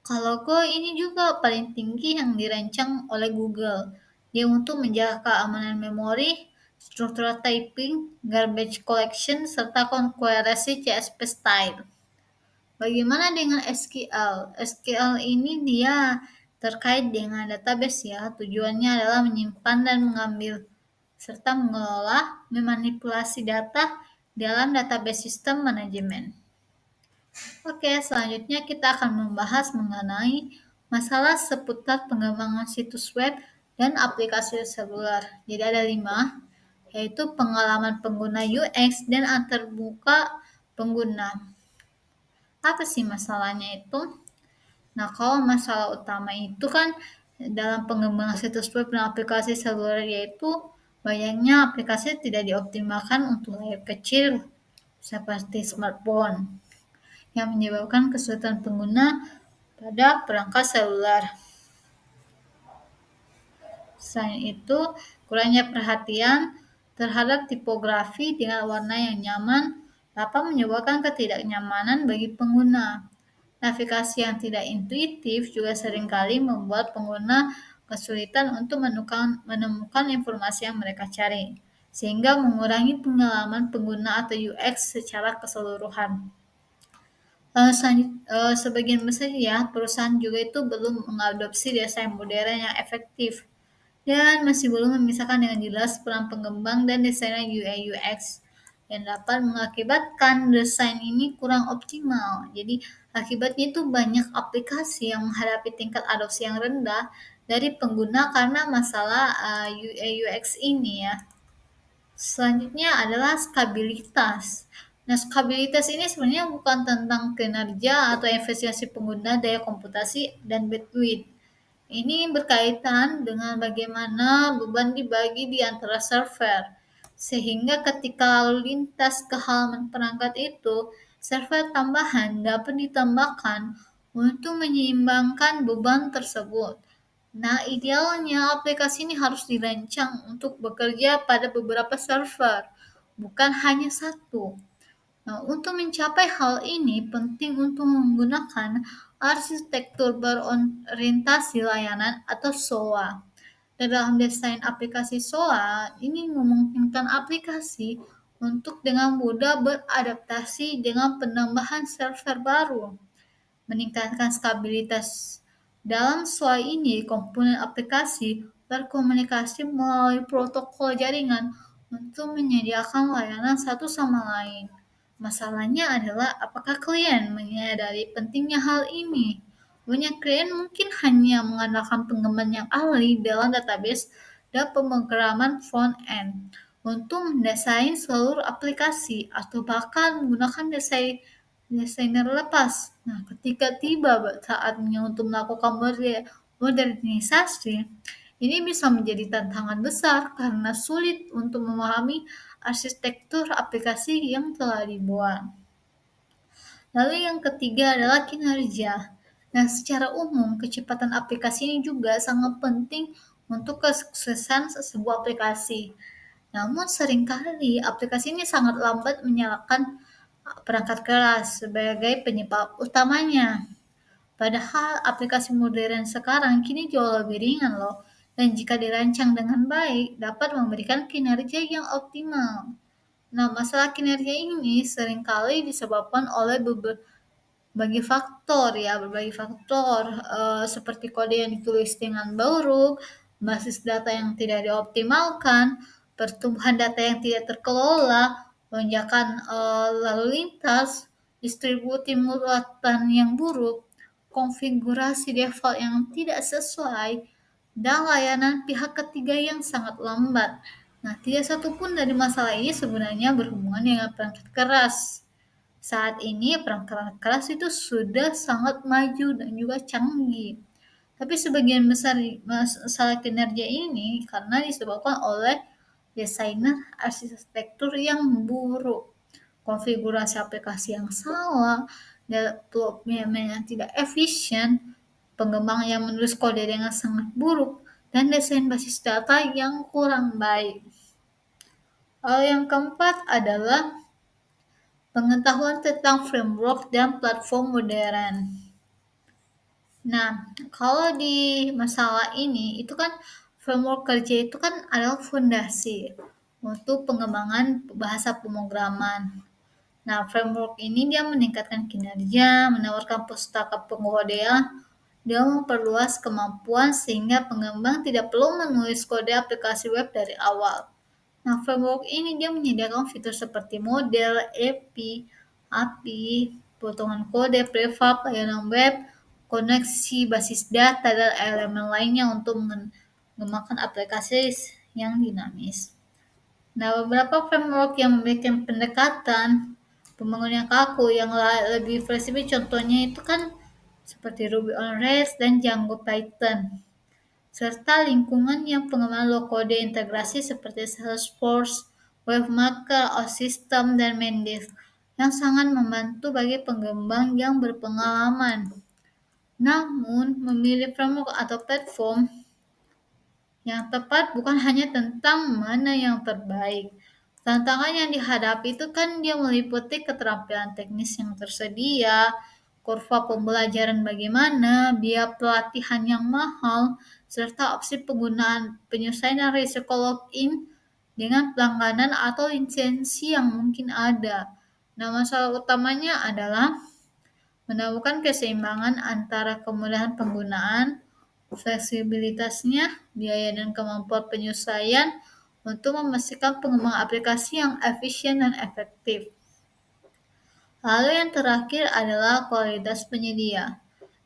Kalau Go ini juga paling tinggi yang dirancang oleh Google. Dia untuk menjaga keamanan memori, struktur typing, garbage collection, serta konkurensi CSS style. Bagaimana dengan SQL? SQL ini dia terkait dengan database ya. Tujuannya adalah menyimpan dan mengambil serta mengelola, memanipulasi data dalam database sistem manajemen. Oke, selanjutnya kita akan membahas mengenai masalah seputar pengembangan situs web dan aplikasi seluler. Jadi ada 5, yaitu pengalaman pengguna UX dan antarmuka pengguna. Apa sih masalahnya itu? Nah, kalau masalah utama itu kan dalam pengembangan situs web dan aplikasi seluler yaitu banyaknya aplikasi tidak dioptimalkan untuk layar kecil seperti smartphone yang menyebabkan kesulitan pengguna pada perangkat seluler. Selain itu, kurangnya perhatian terhadap tipografi dengan warna yang nyaman dapat menyebabkan ketidaknyamanan bagi pengguna. Navigasi yang tidak intuitif juga seringkali membuat pengguna kesulitan untuk menemukan informasi yang mereka cari, sehingga mengurangi pengalaman pengguna atau UX secara keseluruhan. Sebagian besar ya perusahaan juga itu belum mengadopsi desain modern yang efektif dan masih belum memisahkan dengan jelas peran pengembang dan desainer UI UX yang dapat mengakibatkan desain ini kurang optimal. Jadi akibatnya itu banyak aplikasi yang menghadapi tingkat adopsi yang rendah dari pengguna karena masalah UI UX ini ya. Selanjutnya adalah stabilitas. Nah, stabilitas ini sebenarnya bukan tentang kinerja atau efisiensi pengguna daya komputasi dan bandwidth. Ini berkaitan dengan bagaimana beban dibagi di antara server. Sehingga ketika lalu lintas ke halaman perangkat itu, server tambahan dapat ditambahkan untuk menyeimbangkan beban tersebut. Nah, idealnya aplikasi ini harus dirancang untuk bekerja pada beberapa server, bukan hanya satu. Nah, untuk mencapai hal ini penting untuk menggunakan arsitektur berorientasi layanan atau SOA. Dalam desain aplikasi SOA, ini memungkinkan aplikasi untuk dengan mudah beradaptasi dengan penambahan server baru, meningkatkan stabilitas. Dalam SOA ini, komponen aplikasi berkomunikasi melalui protokol jaringan untuk menyediakan layanan satu sama lain. Masalahnya adalah apakah klien menyadari pentingnya hal ini? Banyak klien mungkin hanya mengandalkan pengembang yang ahli dalam database dan pemrograman front-end untuk mendesain seluruh aplikasi atau bahkan menggunakan desainer lepas. Nah, ketika tiba saatnya untuk melakukan modernisasi, ini bisa menjadi tantangan besar karena sulit untuk memahami arsitektur aplikasi yang telah dibuat. Lalu yang ketiga adalah kinerja. Nah, secara umum kecepatan aplikasi ini juga sangat penting untuk kesuksesan sebuah aplikasi. Namun seringkali aplikasi ini sangat lambat menyalakan perangkat keras sebagai penyebab utamanya. Padahal aplikasi modern sekarang kini jauh lebih ringan loh, dan jika dirancang dengan baik dapat memberikan kinerja yang optimal. Nah, masalah kinerja ini seringkali disebabkan oleh berbagai faktor seperti kode yang ditulis dengan buruk, basis data yang tidak dioptimalkan, pertumbuhan data yang tidak terkelola, lonjakan lalu lintas, distribusi muatan yang buruk, konfigurasi default yang tidak sesuai, dan layanan pihak ketiga yang sangat lambat. Nah, tidak satu pun dari masalah ini sebenarnya berhubungan dengan perangkat keras. Saat ini perangkat keras itu sudah sangat maju dan juga canggih. Tapi sebagian besar masalah kinerja ini karena disebabkan oleh desainer arsitektur yang buruk, konfigurasi aplikasi yang salah, development yang tidak efisien, pengembang yang menulis kode dengan sangat buruk, dan desain basis data yang kurang baik. Hal yang keempat adalah pengetahuan tentang framework dan platform modern. Nah, kalau di masalah ini, itu kan framework kerja itu kan adalah fondasi untuk pengembangan bahasa pemrograman. Nah, framework ini dia meningkatkan kinerja, menawarkan pustaka pengkodean, dia memperluas kemampuan sehingga pengembang tidak perlu menulis kode aplikasi web dari awal. Nah, framework ini dia menyediakan fitur seperti model, API, potongan kode, prefab, layanan web, koneksi basis data, dan elemen lainnya untuk mengembangkan aplikasi yang dinamis. Nah, beberapa framework yang memberikan pendekatan pembangunan yang kaku yang lebih fleksibel contohnya itu kan seperti Ruby on Rails dan Django Python, serta lingkungan yang pengembangan low-code integrasi seperti Salesforce, Webmaker, OutSystem, dan Mendeley yang sangat membantu bagi pengembang yang berpengalaman. Namun, memilih framework atau platform yang tepat bukan hanya tentang mana yang terbaik. Tantangan yang dihadapi itu kan dia meliputi keterampilan teknis yang tersedia, kurva pembelajaran bagaimana, biaya pelatihan yang mahal, serta opsi penggunaan penyesuaian dan risiko login dengan pelangganan atau lisensi yang mungkin ada. Nah, masalah utamanya adalah menemukan keseimbangan antara kemudahan penggunaan, fleksibilitasnya, biaya dan kemampuan penyesuaian untuk memastikan pengembangan aplikasi yang efisien dan efektif. Lalu yang terakhir adalah kualitas penyedia.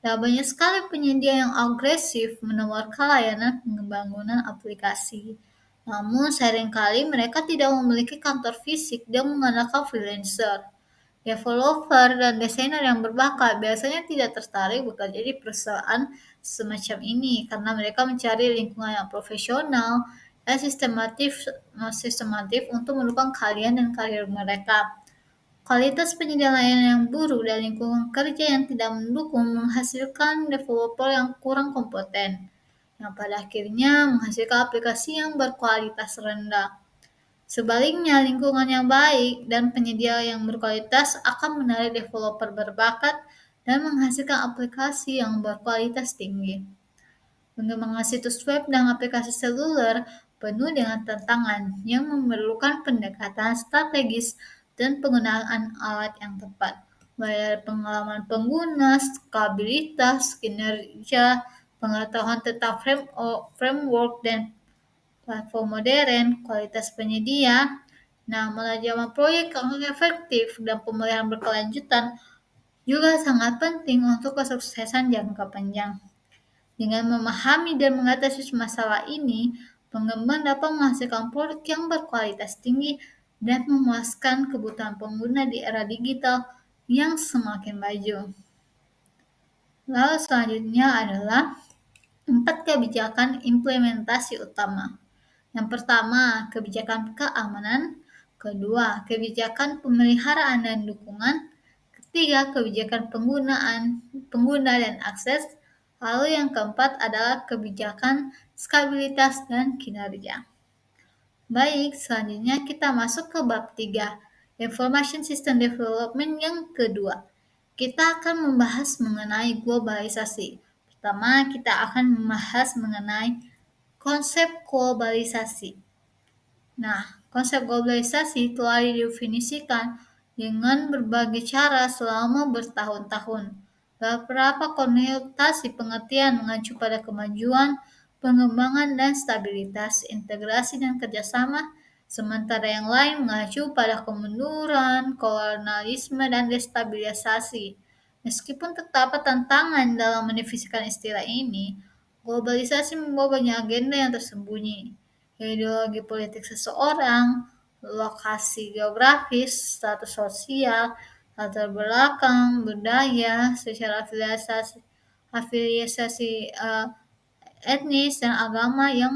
Nah, banyak sekali penyedia yang agresif menawarkan layanan pengembangan aplikasi. Namun, seringkali mereka tidak memiliki kantor fisik dan mengandalkan freelancer. Developer dan desainer yang berbakat biasanya tidak tertarik bekerja di perusahaan semacam ini karena mereka mencari lingkungan yang profesional dan sistematif untuk mendukung kalian dan karir mereka. Kualitas penyedia layanan yang buruk dan lingkungan kerja yang tidak mendukung menghasilkan developer yang kurang kompeten, yang pada akhirnya menghasilkan aplikasi yang berkualitas rendah. Sebaliknya, lingkungan yang baik dan penyedia yang berkualitas akan menarik developer berbakat dan menghasilkan aplikasi yang berkualitas tinggi. Pengembangan situs web dan aplikasi seluler penuh dengan tantangan yang memerlukan pendekatan strategis dan penggunaan alat yang tepat, mulai dari pengalaman pengguna, skabilitas, kinerja, pengetahuan tentang framework dan platform modern, kualitas penyedia. Nah, manajemen proyek yang efektif dan pemeliharaan berkelanjutan juga sangat penting untuk kesuksesan jangka panjang. Dengan memahami dan mengatasi masalah ini, pengembang dapat menghasilkan produk yang berkualitas tinggi dan memuaskan kebutuhan pengguna di era digital yang semakin maju. Lalu selanjutnya adalah 4 kebijakan implementasi utama. Yang pertama, kebijakan keamanan. Kedua, kebijakan pemeliharaan dan dukungan. Ketiga, kebijakan pengguna dan akses. Lalu yang keempat adalah kebijakan skabilitas dan kinerja. Baik, selanjutnya kita masuk ke bab 3, Information System Development yang kedua. Kita akan membahas mengenai globalisasi. Pertama, kita akan membahas mengenai konsep globalisasi. Nah, konsep globalisasi telah didefinisikan dengan berbagai cara selama bertahun-tahun. Beberapa konotasi pengertian mengacu pada kemajuan, pengembangan dan stabilitas, integrasi dan kerjasama, sementara yang lain mengacu pada kemunduran, kolonialisme dan destabilisasi. Meskipun terdapat tantangan dalam mendefinisikan istilah ini, globalisasi membawa banyak agenda yang tersembunyi. Ideologi politik seseorang, lokasi geografis, status sosial, latar belakang, budaya, secara afiliasi etnis dan agama yang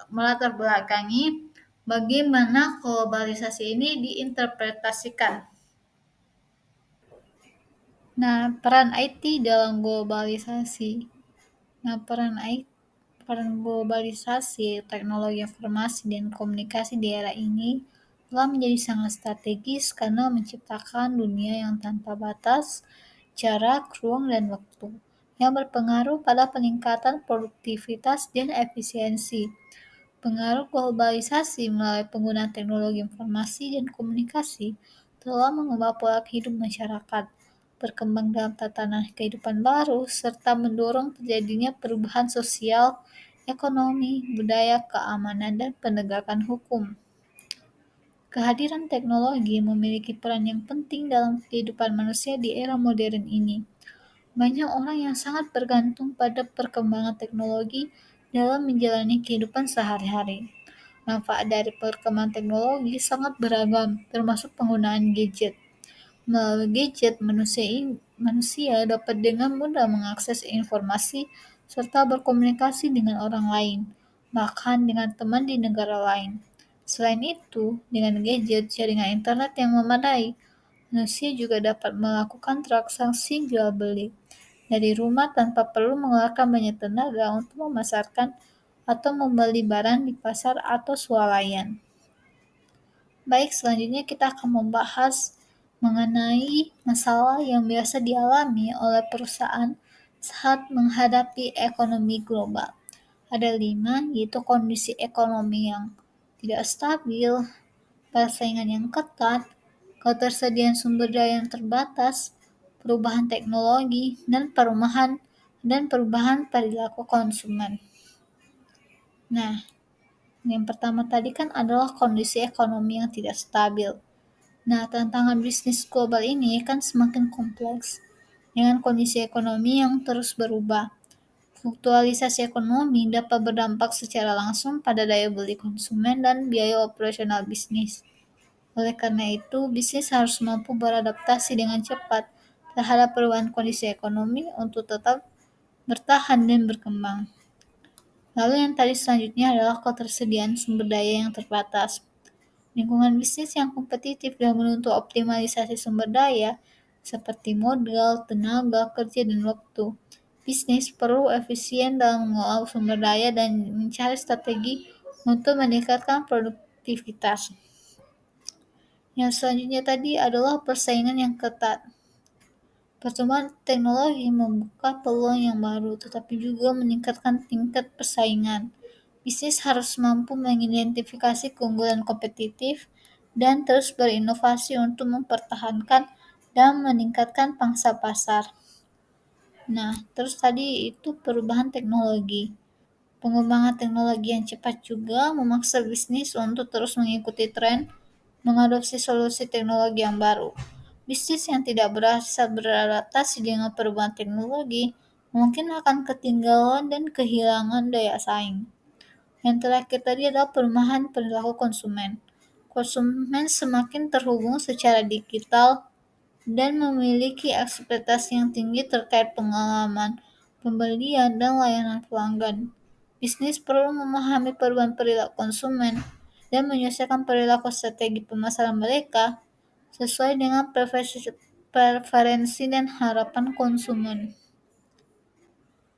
melatar belakangi bagaimana globalisasi ini diinterpretasikan. Nah, peran IT dalam globalisasi. Nah, peran globalisasi, teknologi informasi dan komunikasi di era ini telah menjadi sangat strategis karena menciptakan dunia yang tanpa batas, jarak, ruang, dan waktu, yang berpengaruh pada peningkatan produktivitas dan efisiensi. Pengaruh globalisasi melalui penggunaan teknologi informasi dan komunikasi telah mengubah pola hidup masyarakat, berkembang dalam tatanan kehidupan baru, serta mendorong terjadinya perubahan sosial, ekonomi, budaya, keamanan, dan penegakan hukum. Kehadiran teknologi memiliki peran yang penting dalam kehidupan manusia di era modern ini. Banyak orang yang sangat bergantung pada perkembangan teknologi dalam menjalani kehidupan sehari-hari. Manfaat dari perkembangan teknologi sangat beragam, termasuk penggunaan gadget. Melalui gadget, manusia dapat dengan mudah mengakses informasi serta berkomunikasi dengan orang lain, bahkan dengan teman di negara lain. Selain itu, dengan gadget jaringan internet yang memadai, manusia juga dapat melakukan transaksi jual beli dari rumah tanpa perlu mengeluarkan banyak tenaga untuk memasarkan atau membeli barang di pasar atau swalayan. Baik, selanjutnya kita akan membahas mengenai masalah yang biasa dialami oleh perusahaan saat menghadapi ekonomi global. Ada 5, yaitu kondisi ekonomi yang tidak stabil, persaingan yang ketat, ketersediaan sumber daya yang terbatas, perubahan teknologi, dan perubahan perilaku konsumen. Nah, yang pertama tadi kan adalah kondisi ekonomi yang tidak stabil. Nah, tantangan bisnis global ini kan semakin kompleks dengan kondisi ekonomi yang terus berubah. Fluktualisasi ekonomi dapat berdampak secara langsung pada daya beli konsumen dan biaya operasional bisnis. Oleh karena itu, bisnis harus mampu beradaptasi dengan cepat terhadap perubahan kondisi ekonomi untuk tetap bertahan dan berkembang. Lalu yang tadi selanjutnya adalah ketersediaan sumber daya yang terbatas. Lingkungan bisnis yang kompetitif dan menuntut optimalisasi sumber daya seperti modal, tenaga kerja, dan waktu. Bisnis perlu efisien dalam mengolah sumber daya dan mencari strategi untuk meningkatkan produktivitas. Yang selanjutnya tadi adalah persaingan yang ketat. Pertumbuhan teknologi membuka peluang yang baru, tetapi juga meningkatkan tingkat persaingan. Bisnis harus mampu mengidentifikasi keunggulan kompetitif dan terus berinovasi untuk mempertahankan dan meningkatkan pangsa pasar. Nah, terus tadi itu perubahan teknologi. Pengembangan teknologi yang cepat juga memaksa bisnis untuk terus mengikuti tren, mengadopsi solusi teknologi yang baru. Bisnis yang tidak berasa beradaptasi dengan perubahan teknologi mungkin akan ketinggalan dan kehilangan daya saing. Yang terakhir tadi adalah perubahan perilaku konsumen. Konsumen semakin terhubung secara digital dan memiliki ekspektasi yang tinggi terkait pengalaman, pembelian, dan layanan pelanggan. Bisnis perlu memahami perubahan perilaku konsumen dan menyelesaikan perilaku strategi pemasaran mereka sesuai dengan preferensi dan harapan konsumen.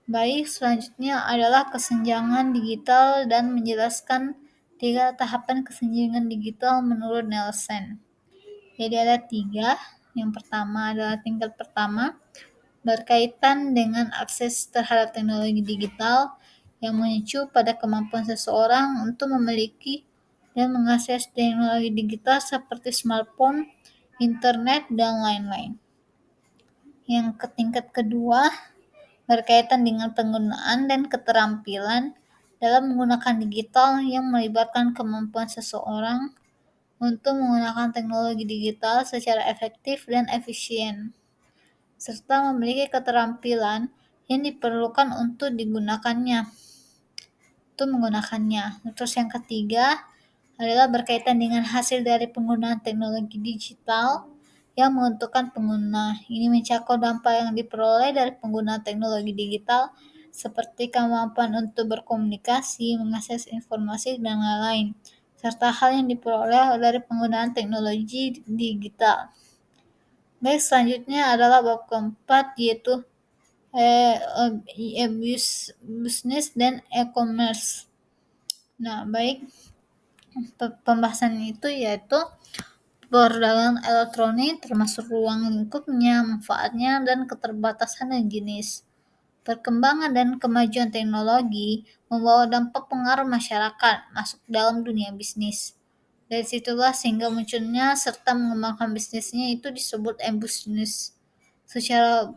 Baik, selanjutnya adalah kesenjangan digital dan menjelaskan 3 tahapan kesenjangan digital menurut Nielsen. Jadi ada 3. Yang pertama adalah tingkat pertama, berkaitan dengan akses terhadap teknologi digital yang mengacu pada kemampuan seseorang untuk memiliki dan mengakses teknologi digital seperti smartphone, internet, dan lain-lain. Yang tingkat kedua, berkaitan dengan penggunaan dan keterampilan dalam menggunakan digital yang melibatkan kemampuan seseorang untuk menggunakan teknologi digital secara efektif dan efisien. serta memiliki keterampilan yang diperlukan untuk menggunakannya. Terus yang ketiga adalah berkaitan dengan hasil dari penggunaan teknologi digital yang menguntungkan pengguna. Ini mencakup dampak yang diperoleh dari penggunaan teknologi digital seperti kemampuan untuk berkomunikasi, mengakses informasi, dan lain-lain, serta hal yang diperoleh dari penggunaan teknologi digital. Baik, selanjutnya adalah bab keempat, yaitu e-business dan e-commerce. Nah, baik, pembahasan itu yaitu perdagangan elektronik termasuk ruang lingkupnya, manfaatnya, dan keterbatasan dan jenis. Perkembangan dan kemajuan teknologi membawa dampak pengaruh masyarakat masuk dalam dunia bisnis. Dari situlah sehingga munculnya serta mengembangkan bisnisnya itu disebut e-business. Secara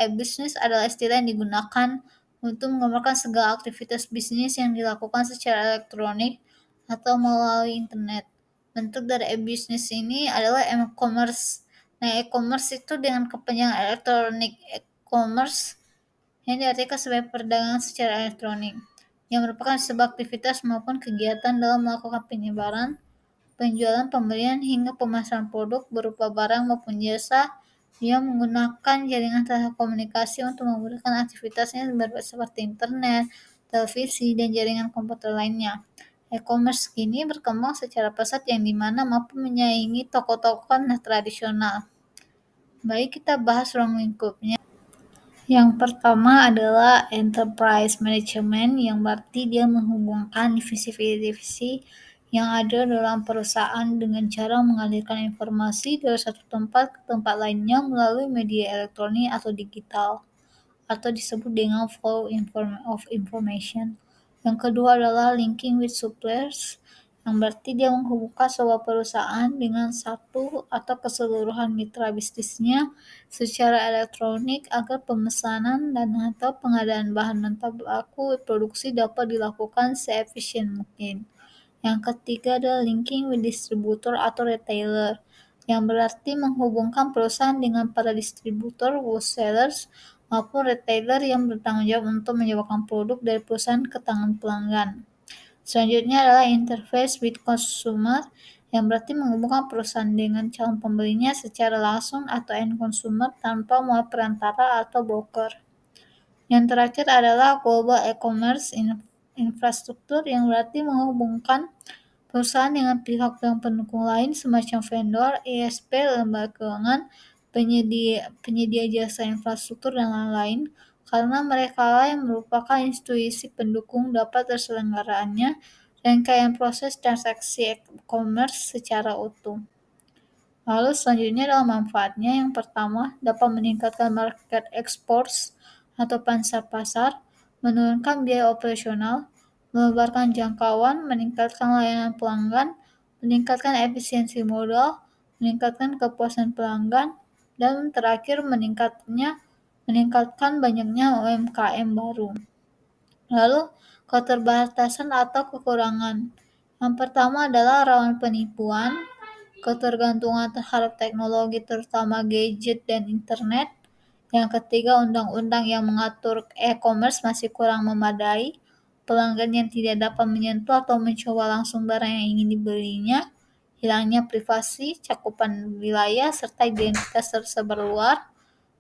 e-business adalah istilah yang digunakan untuk menggambarkan segala aktivitas bisnis yang dilakukan secara elektronik atau melalui internet. Bentuk dari e-business ini adalah e-commerce. Nah, e-commerce itu dengan kepanjangan elektronik e-commerce yang diartikan sebagai perdagangan secara elektronik, yang merupakan sebuah aktivitas maupun kegiatan dalam melakukan penyebaran, penjualan, pembelian, hingga pemasaran produk berupa barang maupun jasa yang menggunakan jaringan telekomunikasi untuk memudahkan aktivitasnya seperti internet, televisi, dan jaringan komputer lainnya. E-commerce kini berkembang secara pesat yang dimana mampu menyaingi toko-toko tradisional. Baik, kita bahas ruang lingkupnya. Yang pertama adalah enterprise management, yang berarti dia menghubungkan divisi-divisi yang ada dalam perusahaan dengan cara mengalirkan informasi dari satu tempat ke tempat lainnya melalui media elektronik atau digital, atau disebut dengan flow of information. Yang kedua adalah linking with suppliers, yang berarti dia menghubungkan sebuah perusahaan dengan satu atau keseluruhan mitra bisnisnya secara elektronik agar pemesanan dan atau pengadaan bahan mentah baku produksi dapat dilakukan seefisien mungkin. Yang ketiga adalah linking with distributor atau retailer, yang berarti menghubungkan perusahaan dengan para distributor, wholesalers, maupun retailer yang bertanggung jawab untuk menyuplai produk dari perusahaan ke tangan pelanggan. Selanjutnya adalah interface with consumer, yang berarti menghubungkan perusahaan dengan calon pembelinya secara langsung atau end consumer tanpa melalui perantara atau broker. Yang terakhir adalah global e-commerce infrastruktur, yang berarti menghubungkan perusahaan dengan pihak yang pendukung lain semacam vendor, ISP, lembaga keuangan, penyedia jasa infrastruktur, dan lain-lain, karena mereka lah yang merupakan institusi pendukung dapat terselenggaraannya rangkaian proses transaksi e-commerce secara utuh. Lalu selanjutnya adalah manfaatnya. Yang pertama, dapat meningkatkan market exports atau pangsa pasar, menurunkan biaya operasional, melebarkan jangkauan, meningkatkan layanan pelanggan, meningkatkan efisiensi modal, meningkatkan kepuasan pelanggan, dan terakhir meningkatkan banyaknya UMKM baru. Lalu, keterbatasan atau kekurangan. Yang pertama adalah rawan penipuan, ketergantungan terhadap teknologi terutama gadget dan internet. Yang ketiga, undang-undang yang mengatur e-commerce masih kurang memadai, pelanggan yang tidak dapat menyentuh atau mencoba langsung barang yang ingin dibelinya, hilangnya privasi, cakupan wilayah, serta identitas tersebar luar.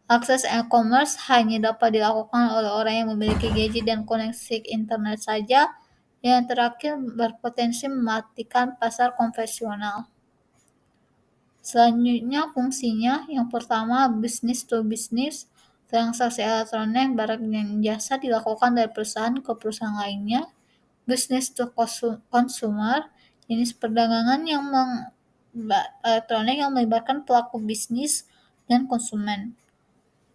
Akses e-commerce hanya dapat dilakukan oleh orang yang memiliki gadget dan koneksi internet saja. Yang terakhir, berpotensi mematikan pasar konvensional. Selanjutnya fungsinya, yang pertama business to business, transaksi elektronik barang dan jasa dilakukan dari perusahaan ke perusahaan lainnya. Business to consumer, jenis perdagangan elektronik yang melibatkan pelaku bisnis dan konsumen.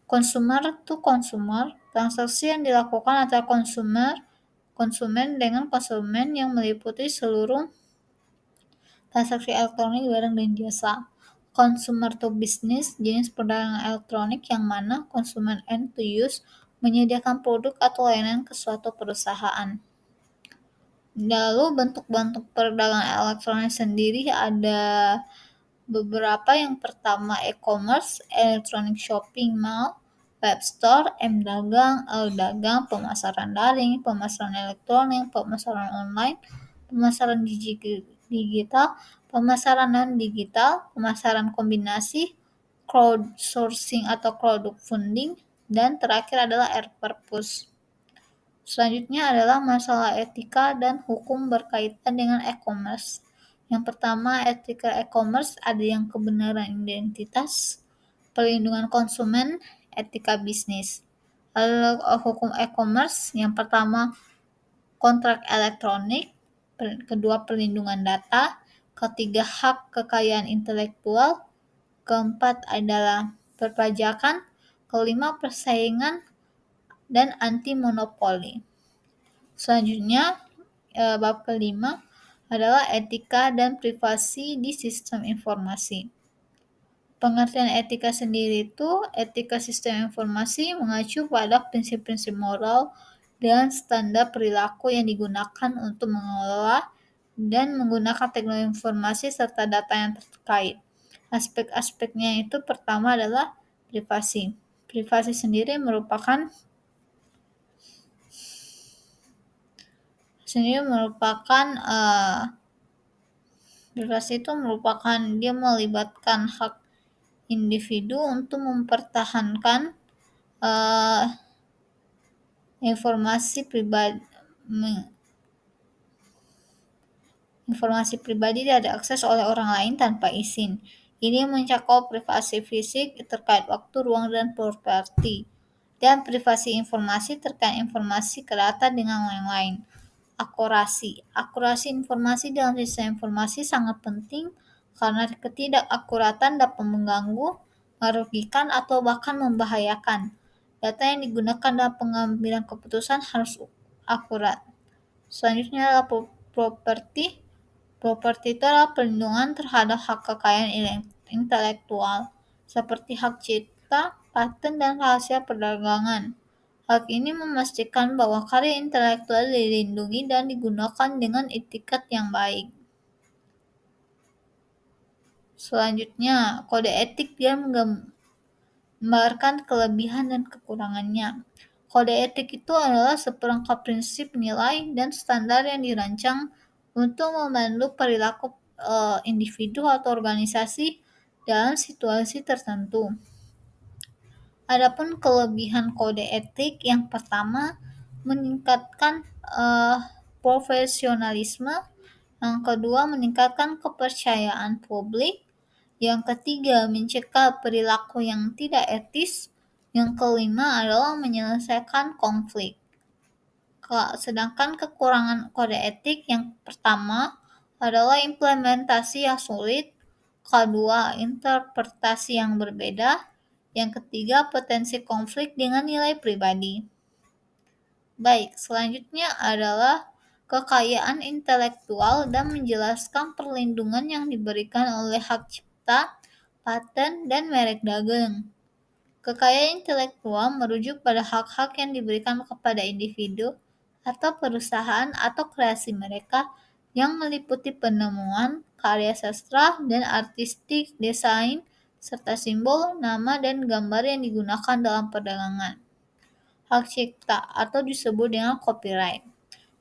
Consumer to consumer, transaksi yang dilakukan antara konsumen dengan konsumen yang meliputi seluruh transaksi elektronik barang dan jasa. Consumer to business, jenis perdagangan elektronik yang mana konsumen end to use menyediakan produk atau layanan ke suatu perusahaan. Lalu bentuk-bentuk perdagangan elektronik sendiri ada Beberapa yang pertama e-commerce, electronic shopping mall, web store, M-Dagang, L-Dagang, pemasaran daring, pemasaran elektronik, pemasaran online, pemasaran digital, pemasaran non-digital, pemasaran kombinasi, crowdsourcing atau crowdfunding, dan terakhir adalah air-purpose. Selanjutnya adalah masalah etika dan hukum berkaitan dengan e-commerce. Yang pertama, etika e-commerce ada yang kebenaran identitas, perlindungan konsumen, etika bisnis. Lalu hukum e-commerce, yang pertama kontrak elektronik, kedua perlindungan data, ketiga hak kekayaan intelektual, keempat adalah perpajakan, kelima persaingan, dan anti monopoli. Selanjutnya, bab kelima adalah etika dan privasi di sistem informasi. Pengertian etika sendiri itu, etika sistem informasi mengacu pada prinsip-prinsip moral dan standar perilaku yang digunakan untuk mengelola dan menggunakan teknologi informasi serta data yang terkait. Aspek-aspeknya itu pertama adalah privasi. Privasi sendiri merupakan privasi itu merupakan dia melibatkan hak individu untuk mempertahankan informasi pribadi tidak diakses oleh orang lain tanpa izin. Ini mencakup privasi fisik terkait waktu, ruang, dan properti, dan privasi informasi terkait informasi ke data dengan lain-lain. Akurasi informasi dalam sistem informasi sangat penting karena ketidakakuratan dapat mengganggu, merugikan, atau bahkan membahayakan. Data yang digunakan dalam pengambilan keputusan harus akurat. Selanjutnya adalah properti. Properti itu adalah perlindungan terhadap hak kekayaan intelektual, seperti hak cipta, paten, dan rahasia perdagangan. Hak ini memastikan bahwa karya intelektual dilindungi dan digunakan dengan etikat yang baik. Selanjutnya, kode etik dia menggambarkan kelebihan dan kekurangannya. Kode etik itu adalah seperangkat prinsip, nilai, dan standar yang dirancang untuk memandu perilaku individu atau organisasi dalam situasi tertentu. Adapun kelebihan kode etik, yang pertama meningkatkan profesionalisme, yang kedua meningkatkan kepercayaan publik, yang ketiga mencegah perilaku yang tidak etis, yang kelima adalah menyelesaikan konflik. Sedangkan kekurangan kode etik, yang pertama adalah implementasi yang sulit, kedua interpretasi yang berbeda, yang ketiga potensi konflik dengan nilai pribadi. Baik, selanjutnya adalah kekayaan intelektual dan menjelaskan perlindungan yang diberikan oleh hak cipta, paten, dan merek dagang. Kekayaan intelektual merujuk pada hak-hak yang diberikan kepada individu atau perusahaan atau kreasi mereka yang meliputi penemuan, karya sastra dan artistik, desain, serta simbol, nama, dan gambar yang digunakan dalam perdagangan. Hak cipta atau disebut dengan copyright.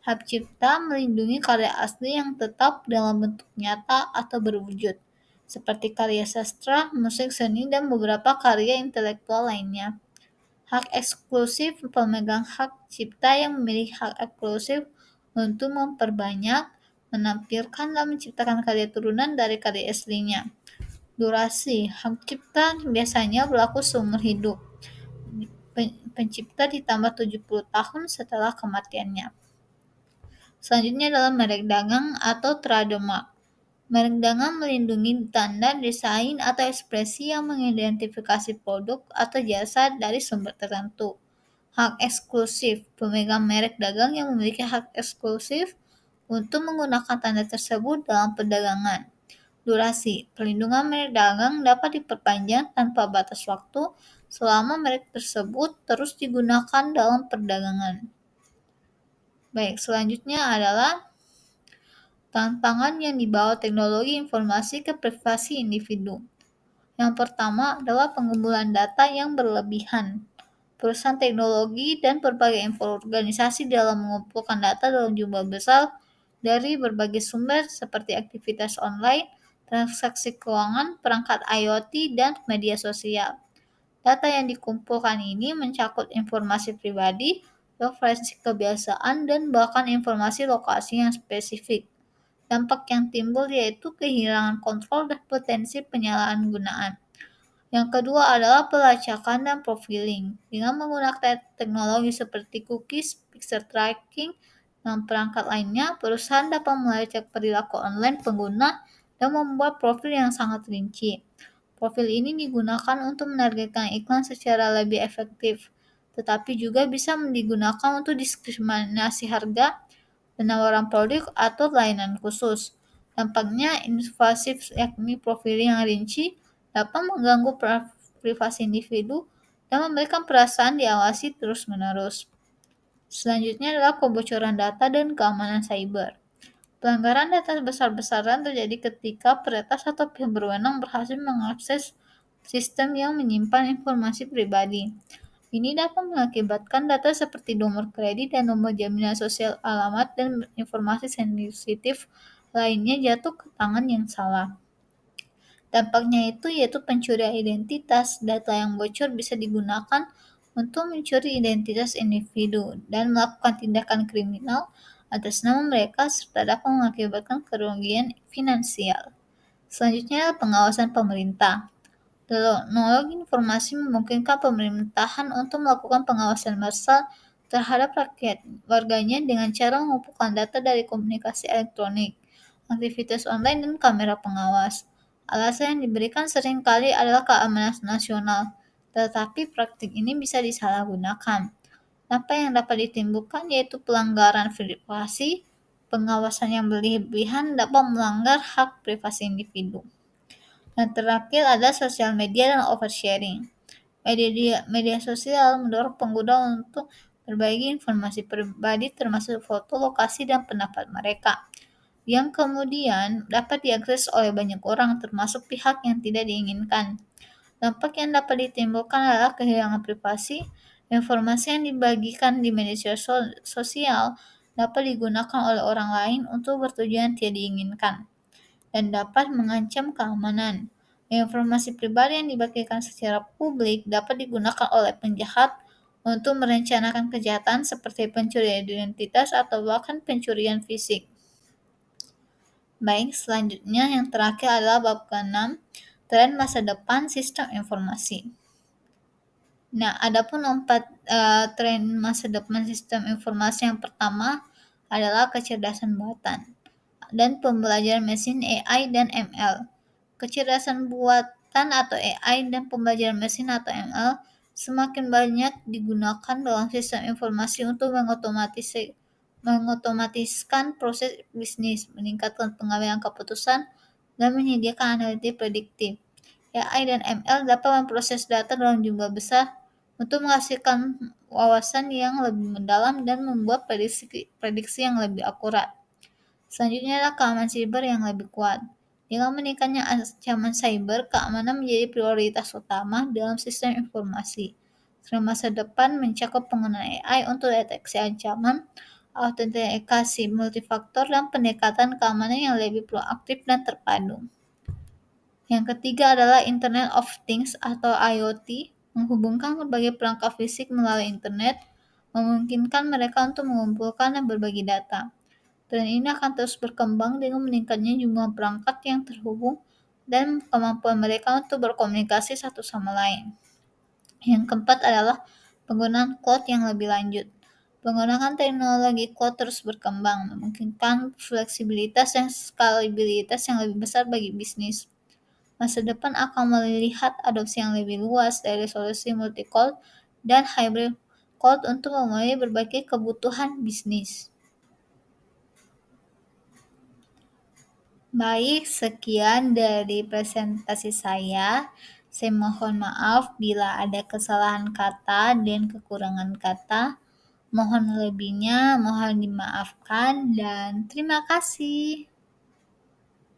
Hak cipta melindungi karya asli yang tetap dalam bentuk nyata atau berwujud, seperti karya sastra, musik, seni, dan beberapa karya intelektual lainnya. Hak eksklusif, pemegang hak cipta yang memiliki hak eksklusif untuk memperbanyak, menampilkan, dan menciptakan karya turunan dari karya aslinya. Durasi, hak cipta biasanya berlaku seumur hidup. Pencipta ditambah 70 tahun setelah kematiannya. Selanjutnya adalah merek dagang atau trademark. Merek dagang melindungi tanda, desain, atau ekspresi yang mengidentifikasi produk atau jasa dari sumber tertentu. Hak eksklusif, pemegang merek dagang yang memiliki hak eksklusif untuk menggunakan tanda tersebut dalam perdagangan. Durasi, perlindungan merek dagang dapat diperpanjang tanpa batas waktu selama merek tersebut terus digunakan dalam perdagangan. Baik, selanjutnya adalah Tantangan yang dibawa teknologi informasi ke privasi individu. Yang pertama adalah pengumpulan data yang berlebihan. Perusahaan teknologi dan berbagai organisasi dalam mengumpulkan data dalam jumlah besar dari berbagai sumber seperti aktivitas online, transaksi keuangan, perangkat IoT, dan media sosial. Data yang dikumpulkan ini mencakup informasi pribadi, referensi kebiasaan, dan bahkan informasi lokasi yang spesifik. Dampak yang timbul yaitu kehilangan kontrol dan potensi penyalahgunaan. Yang kedua adalah pelacakan dan profiling. Dengan menggunakan teknologi seperti cookies, pixel tracking, dan perangkat lainnya, perusahaan dapat melacak perilaku online pengguna dan membuat profil yang sangat rinci. Profil ini digunakan untuk menargetkan iklan secara lebih efektif, tetapi juga bisa digunakan untuk diskriminasi harga, penawaran produk, atau layanan khusus. Dampaknya invasif yakni profiling yang rinci dapat mengganggu privasi individu dan memberikan perasaan diawasi terus-menerus. Selanjutnya adalah kebocoran data dan keamanan cyber. Pelanggaran data besar-besaran terjadi ketika peretas atau pihak berwenang berhasil mengakses sistem yang menyimpan informasi pribadi. Ini dapat mengakibatkan data seperti nomor kredit dan nomor jaminan sosial, alamat, dan informasi sensitif lainnya jatuh ke tangan yang salah. Dampaknya itu yaitu pencurian identitas. Data yang bocor bisa digunakan untuk mencuri identitas individu dan melakukan tindakan kriminal atas nama mereka serta dapat mengakibatkan kerugian finansial. Selanjutnya, pengawasan pemerintah. Teknologi informasi memungkinkan pemerintahan untuk melakukan pengawasan massal terhadap rakyat warganya dengan cara mengumpulkan data dari komunikasi elektronik, aktivitas online, dan kamera pengawas. Alasan yang diberikan seringkali adalah keamanan nasional, tetapi praktik ini bisa disalahgunakan. Dampak yang dapat ditimbulkan yaitu pelanggaran privasi, pengawasan yang berlebihan dapat melanggar hak privasi individu. Dan terakhir ada sosial media dan oversharing. Media sosial mendorong pengguna untuk berbagi informasi pribadi termasuk foto, lokasi, dan pendapat mereka, yang kemudian dapat diakses oleh banyak orang termasuk pihak yang tidak diinginkan. Dampak yang dapat ditimbulkan adalah kehilangan privasi. Informasi yang dibagikan di media sosial dapat digunakan oleh orang lain untuk bertujuan tidak diinginkan dan dapat mengancam keamanan. Informasi pribadi yang dibagikan secara publik dapat digunakan oleh penjahat untuk merencanakan kejahatan seperti pencurian identitas atau bahkan pencurian fisik. Baik, selanjutnya yang terakhir adalah bab ke-6, tren masa depan sistem informasi. Nah, adapun 4 tren masa depan sistem informasi yang pertama adalah kecerdasan buatan dan pembelajaran mesin AI dan ML. Kecerdasan buatan atau AI dan pembelajaran mesin atau ML semakin banyak digunakan dalam sistem informasi untuk mengotomatiskan proses bisnis, meningkatkan pengambilan keputusan, dan menyediakan analitik prediktif. AI dan ML dapat memproses data dalam jumlah besar untuk menghasilkan wawasan yang lebih mendalam dan membuat prediksi yang lebih akurat. Selanjutnya adalah keamanan siber yang lebih kuat. Dengan meningkatnya ancaman cyber, keamanan menjadi prioritas utama dalam sistem informasi. Tren masa depan mencakup penggunaan AI untuk deteksi ancaman, autentikasi multifaktor, dan pendekatan keamanan yang lebih proaktif dan terpadu. Yang ketiga adalah Internet of Things atau IoT, menghubungkan berbagai perangkat fisik melalui internet, memungkinkan mereka untuk mengumpulkan dan berbagi data. Tren ini akan terus berkembang dengan meningkatnya jumlah perangkat yang terhubung dan kemampuan mereka untuk berkomunikasi satu sama lain. Yang keempat adalah penggunaan cloud yang lebih lanjut. Penggunaan teknologi cloud terus berkembang, memungkinkan fleksibilitas dan skalabilitas yang lebih besar bagi bisnis. Masa depan akan melihat adopsi yang lebih luas dari solusi multi-cloud dan hybrid cloud untuk memenuhi berbagai kebutuhan bisnis. Baik, sekian dari presentasi saya. Saya mohon maaf bila ada kesalahan kata dan kekurangan kata. Mohon lebihnya, mohon dimaafkan, dan terima kasih.